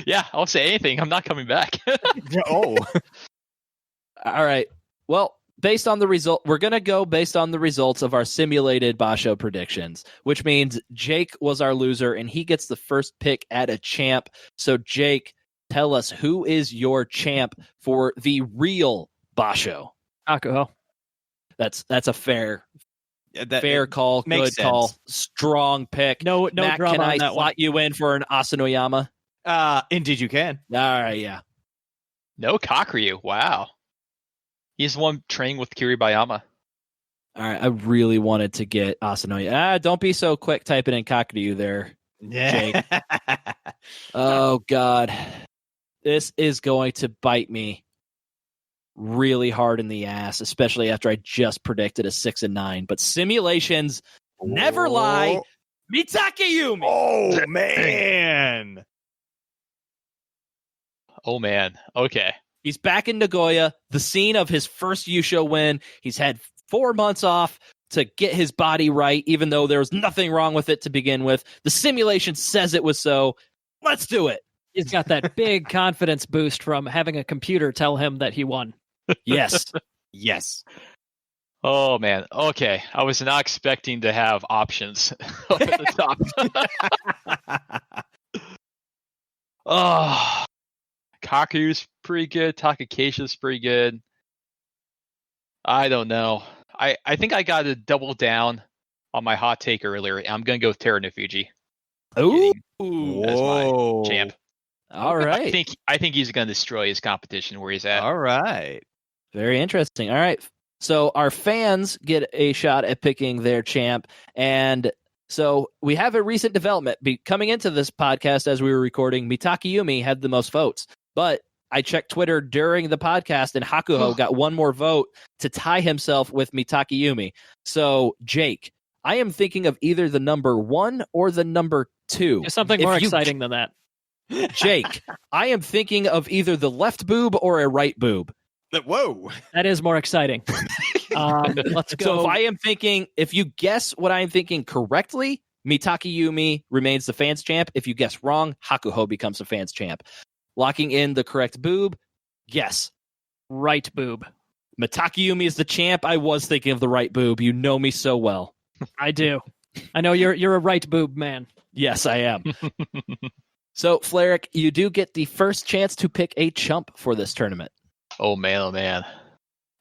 Speaker 4: Yeah, I'll say anything. I'm not coming back.
Speaker 2: Oh,
Speaker 1: all right. Well, based on the result, we're going to go based on the results of our simulated Basho predictions, which means Jake was our loser and he gets the first pick at a champ. So Jake, tell us, who is your champ for the real Basho?
Speaker 3: Hakuho.
Speaker 1: That's a fair call,
Speaker 2: makes
Speaker 1: good
Speaker 2: sense.
Speaker 1: call, strong pick.
Speaker 3: No
Speaker 1: Matt,
Speaker 3: drama
Speaker 1: can
Speaker 3: on
Speaker 1: I
Speaker 3: that
Speaker 1: slot
Speaker 3: one.
Speaker 1: you in for an Asanoyama?
Speaker 2: Indeed you can.
Speaker 1: All right, yeah.
Speaker 4: No Kakuryu. Wow. He's the one training with Kiribayama.
Speaker 1: All right, I really wanted to get Asanoyama. Don't be so quick typing in Kakuryu there.
Speaker 2: Yeah.
Speaker 1: Oh, God. This is going to bite me really hard in the ass, especially after I just predicted a 6 and 9. But simulations never lie. Mitakeyumi.
Speaker 2: Oh, man.
Speaker 4: Oh, man. Okay.
Speaker 1: He's back in Nagoya, the scene of his first Yusho win. He's had 4 months off to get his body right, even though there was nothing wrong with it to begin with. The simulation says it was so. Let's do it.
Speaker 3: He's got that big confidence boost from having a computer tell him that he won.
Speaker 1: Yes.
Speaker 2: Yes.
Speaker 4: Oh, man. Okay. I was not expecting to have options up at the top. Oh, Kaku's pretty good. Takakeisha's pretty good. I don't know. I think I got to double down on my hot take earlier. I'm going to go with Terunofuji.
Speaker 1: Ooh.
Speaker 4: As my champ.
Speaker 1: All right.
Speaker 4: I think he's going to destroy his competition where he's at.
Speaker 2: All right.
Speaker 1: Very interesting. All right. So our fans get a shot at picking their champ. And so we have a recent development. Coming into this podcast as we were recording, Mitakeyumi had the most votes. But I checked Twitter during the podcast, and Hakuho got one more vote to tie himself with Mitakeyumi. So, Jake, I am thinking of either the number 1 or the number 2.
Speaker 3: There's something more exciting than that.
Speaker 1: Jake, I am thinking of either the left boob or a right boob.
Speaker 2: Whoa.
Speaker 3: That is more exciting. Let's go.
Speaker 1: So if you guess what I am thinking correctly, Mitakeyumi remains the fans champ. If you guess wrong, Hakuho becomes the fans champ. Locking in the correct boob, yes.
Speaker 3: Right boob.
Speaker 1: Mitakeyumi is the champ. I was thinking of the right boob. You know me so well.
Speaker 3: I do. I know you're a right boob man.
Speaker 1: Yes, I am. So, Fleric, you do get the first chance to pick a chump for this tournament.
Speaker 4: Oh, man. Oh, man.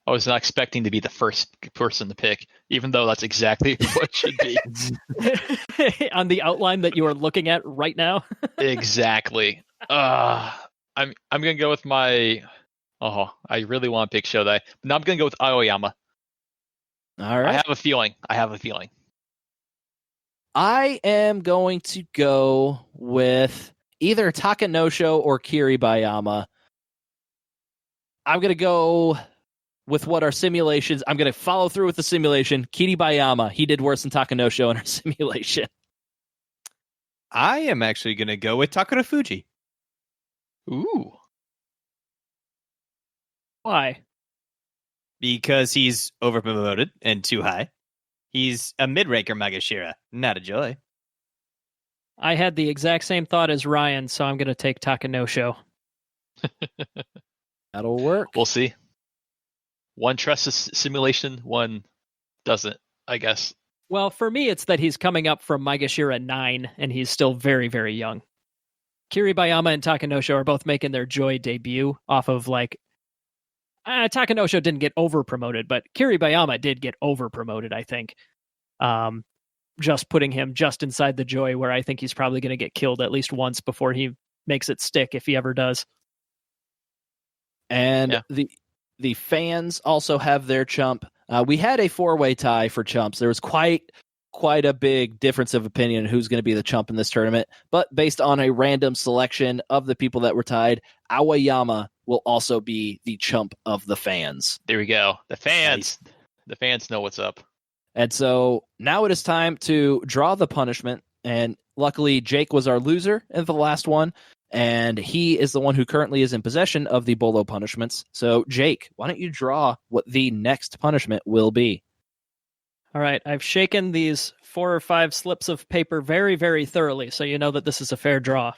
Speaker 4: I was not expecting to be the first person to pick, even though that's exactly what it should be.
Speaker 3: On the outline that you are looking at right now?
Speaker 4: Exactly. I'm gonna go with my. Oh, I really want to pick Shodai, but now I'm gonna go with Aoyama.
Speaker 1: All right.
Speaker 4: I have a feeling.
Speaker 1: I am going to go with either Takanosho or Kiribayama. I'm going to go with what our simulations. I'm going to follow through with the simulation. Kiribayama, he did worse than Takanosho in our simulation.
Speaker 2: I am actually going to go with Takarafuji.
Speaker 4: Ooh.
Speaker 3: Why?
Speaker 2: Because he's overpromoted and too high. He's a mid-ranker Magashira, not a Joy.
Speaker 3: I had the exact same thought as Ryan, so I'm going to take Takanosho.
Speaker 1: That'll work.
Speaker 4: We'll see. One trusts the simulation, one doesn't, I guess.
Speaker 3: Well, for me, it's that he's coming up from Maegashira 9, and he's still very, very young. Kiribayama and Takanosho are both making their Joy debut off of, Takanosho didn't get over-promoted, but Kiribayama did get over-promoted, I think. just putting him just inside the joy where I think he's probably going to get killed at least once before he makes it stick, if he ever does.
Speaker 1: And the fans also have their chump. We had a 4-way tie for chumps. There was quite a big difference of opinion on who's going to be the chump in this tournament. But based on a random selection of the people that were tied, Aoyama will also be the chump of the fans.
Speaker 4: There we go. The fans. Nice. The fans know what's up.
Speaker 1: And so now it is time to draw the punishment. And luckily, Jake was our loser in the last one. And he is the one who currently is in possession of the Bolo punishments. So, Jake, why don't you draw what the next punishment will be?
Speaker 3: All right. I've shaken these 4 or 5 slips of paper very, very thoroughly, so you know that this is a fair draw.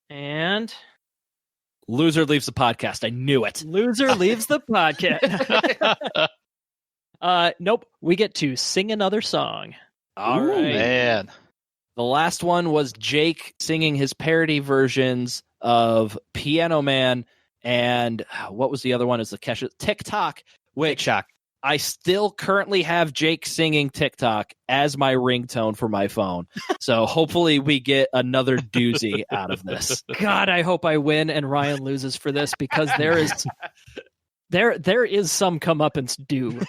Speaker 3: And...
Speaker 1: loser leaves the podcast. I knew it.
Speaker 3: Loser leaves the podcast. Nope. We get to sing another song.
Speaker 1: All right.
Speaker 4: Man.
Speaker 1: The last one was Jake singing his parody versions of Piano Man and what was the other one? Is the Kesha TikTok, which
Speaker 2: TikTok.
Speaker 1: I still currently have Jake singing TikTok as my ringtone for my phone. So hopefully we get another doozy out of this.
Speaker 3: God, I hope I win and Ryan loses for this, because there is some comeuppance due.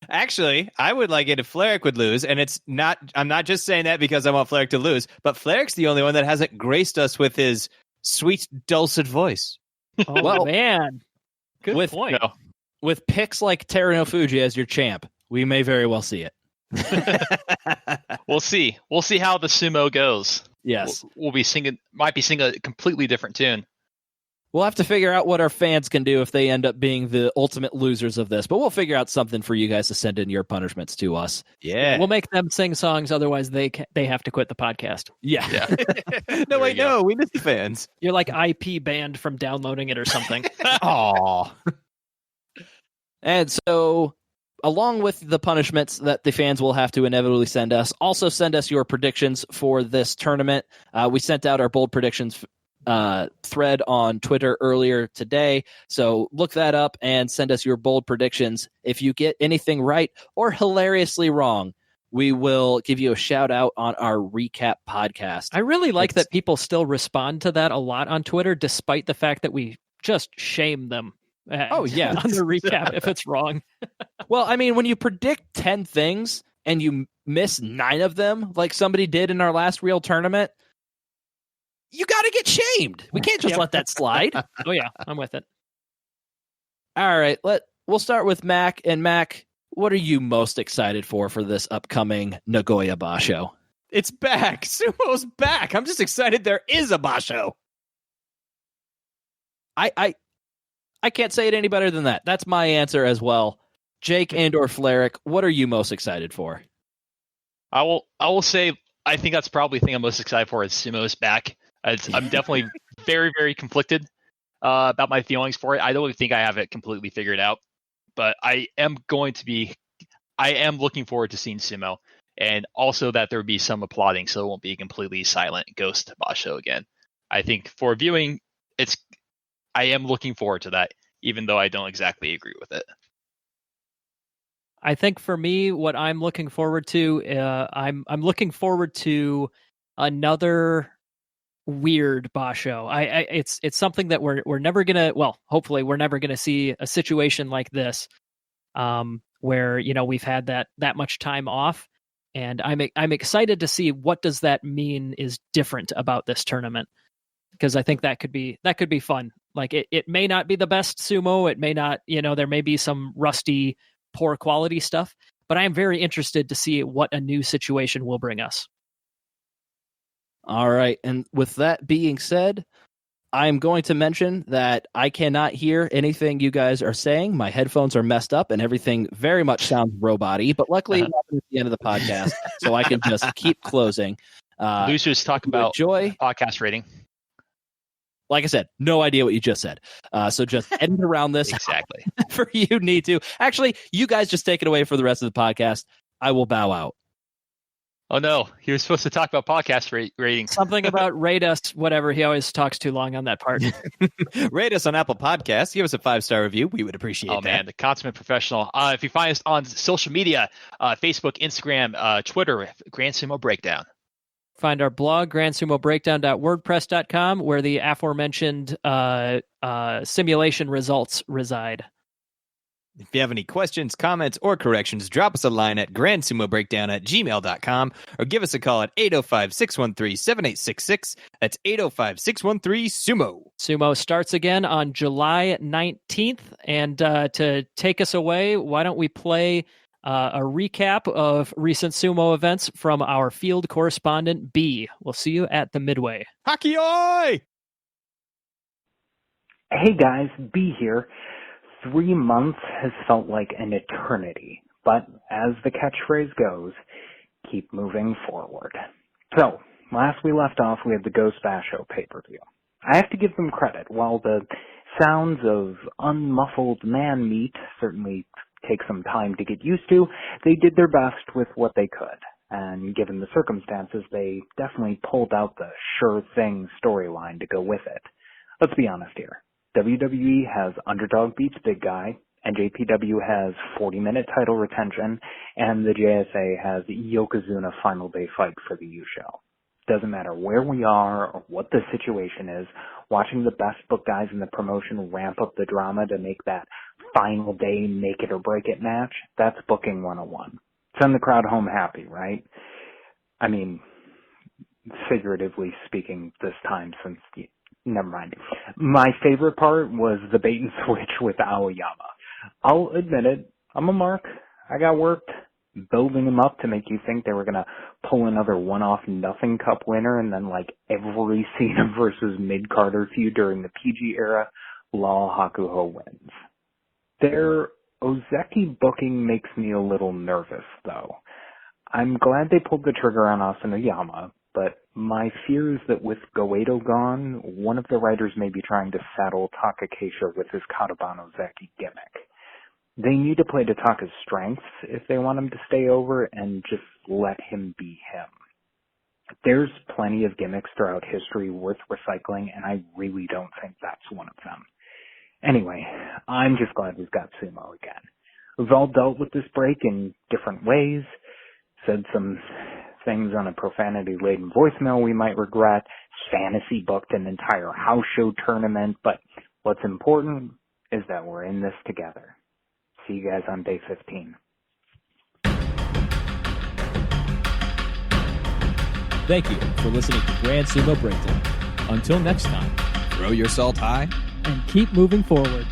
Speaker 2: Actually, I would like it if Flarek would lose, and I'm not just saying that because I want Flarek to lose, but Flarek's the only one that hasn't graced us with his sweet, dulcet voice.
Speaker 3: Oh, well, man. Good point.
Speaker 4: No.
Speaker 1: With picks like Terano Fuji as your champ, we may very well see it.
Speaker 4: We'll see. We'll see how the sumo goes.
Speaker 1: Yes.
Speaker 4: We'll be singing, might be singing a completely different tune.
Speaker 1: We'll have to figure out what our fans can do if they end up being the ultimate losers of this, but we'll figure out something for you guys to send in your punishments to us.
Speaker 2: Yeah.
Speaker 3: We'll make them sing songs, otherwise they have to quit the podcast.
Speaker 1: Yeah.
Speaker 2: No, wait, no, we miss the fans.
Speaker 3: You're like IP banned from downloading it or something.
Speaker 1: Aw. And so, along with the punishments that the fans will have to inevitably send us, also send us your predictions for this tournament. We sent out our bold predictions thread on Twitter earlier today, so look that up and send us your bold predictions. If you get anything right or hilariously wrong, we will give you a shout out on our recap podcast.
Speaker 3: I really like that people still respond to that a lot on Twitter, despite the fact that we just shame them.
Speaker 1: Oh yeah,
Speaker 3: on the recap if it's wrong.
Speaker 1: Well, I mean, when you predict 10 things and you miss 9 of them, like somebody did in our last real tournament, you got to get shamed. We can't just let that slide.
Speaker 3: Oh yeah, I'm with it.
Speaker 1: All right, we'll start with Mac. And Mac, what are you most excited for this upcoming Nagoya Basho?
Speaker 2: It's back. Sumo's back. I'm just excited there is a Basho.
Speaker 1: I can't say it any better than that. That's my answer as well. Jake and/or Flarek, what are you most excited for?
Speaker 4: I will say I think that's probably the thing I'm most excited for is Sumo's back. I'm definitely very, very conflicted about my feelings for it. I don't think I have it completely figured out, but I am looking forward to seeing Sumo, and also that there would be some applauding, so it won't be a completely silent ghost Basho again. I think for viewing, I am looking forward to that, even though I don't exactly agree with it.
Speaker 3: I think for me, what I'm looking forward to, I'm looking forward to another weird Basho. It's something that we're never gonna. Well, hopefully, we're never gonna see a situation like this, where we've had that much time off, and I'm excited to see what does that mean is different about this tournament, because I think that could be fun. Like it may not be the best sumo. It may not, there may be some rusty, poor quality stuff, but I am very interested to see what a new situation will bring us.
Speaker 1: All right. And with that being said, I'm going to mention that I cannot hear anything you guys are saying. My headphones are messed up and everything very much sounds robot-y, but luckily it happened at the end of the podcast, so I can just keep closing.
Speaker 4: Losers talk about
Speaker 1: Joy
Speaker 4: podcast rating.
Speaker 1: Like I said, no idea what you just said. So just edit around this
Speaker 4: exactly
Speaker 1: for you need to. Actually, you guys just take it away for the rest of the podcast. I will bow out.
Speaker 4: Oh no, he was supposed to talk about podcast ratings.
Speaker 3: Something about rate us, whatever. He always talks too long on that part.
Speaker 2: Rate us on Apple Podcasts. Give us a 5-star review. We would appreciate that.
Speaker 4: Oh man, the consummate professional. If you find us on social media, Facebook, Instagram, Twitter, Grand Sumo Breakdown.
Speaker 3: Find our blog, grandsumobreakdown.wordpress.com, where the aforementioned simulation results reside.
Speaker 2: If you have any questions, comments, or corrections, drop us a line at grandsumobreakdown@gmail.com or give us a call at 805-613-7866. That's 805-613-SUMO.
Speaker 3: Sumo starts again on July 19th. And to take us away, why don't we play a recap of recent sumo events from our field correspondent, B. We'll see you at the Midway.
Speaker 2: Hockey oi!
Speaker 5: Hey guys, B here. 3 months has felt like an eternity, but as the catchphrase goes, keep moving forward. So, last we left off, we had the Ghost Basho pay-per-view. I have to give them credit. While the sounds of unmuffled man meat certainly take some time to get used to, they did their best with what they could. And given the circumstances, they definitely pulled out the sure thing storyline to go with it. Let's be honest here. WWE has underdog beats big guy, NJPW has 40-minute title retention, and the JSA has Yokozuna final day fight for the U show. Doesn't matter where we are or what the situation is, watching the best book guys in the promotion ramp up the drama to make that final day make it or break it match, that's booking 101. Send the crowd home happy, right? I mean, figuratively speaking this time, since never mind. My favorite part was the bait and switch with Aoyama. I'll admit it, I'm a mark. I got worked building him up to make you think they were going to pull another one-off nothing cup winner, and then like every Cena versus mid-Carter feud during the PG era, Law Hakuho wins. Their Ozeki booking makes me a little nervous, though. I'm glad they pulled the trigger on Asanoyama, but my fear is that with Goedo gone, one of the writers may be trying to saddle Takakeisha with his Kadoban Ozeki gimmick. They need to play to Taka's strengths if they want him to stay over and just let him be him. There's plenty of gimmicks throughout history worth recycling, and I really don't think that's one of them. Anyway, I'm just glad we've got Sumo again. We've all dealt with this break in different ways, said some things on a profanity-laden voicemail we might regret, fantasy booked an entire house show tournament, but what's important is that we're in this together. See you guys on day 15.
Speaker 6: Thank you for listening to Grand Sumo Breakdown. Until next time, throw your salt high
Speaker 3: And keep moving forward.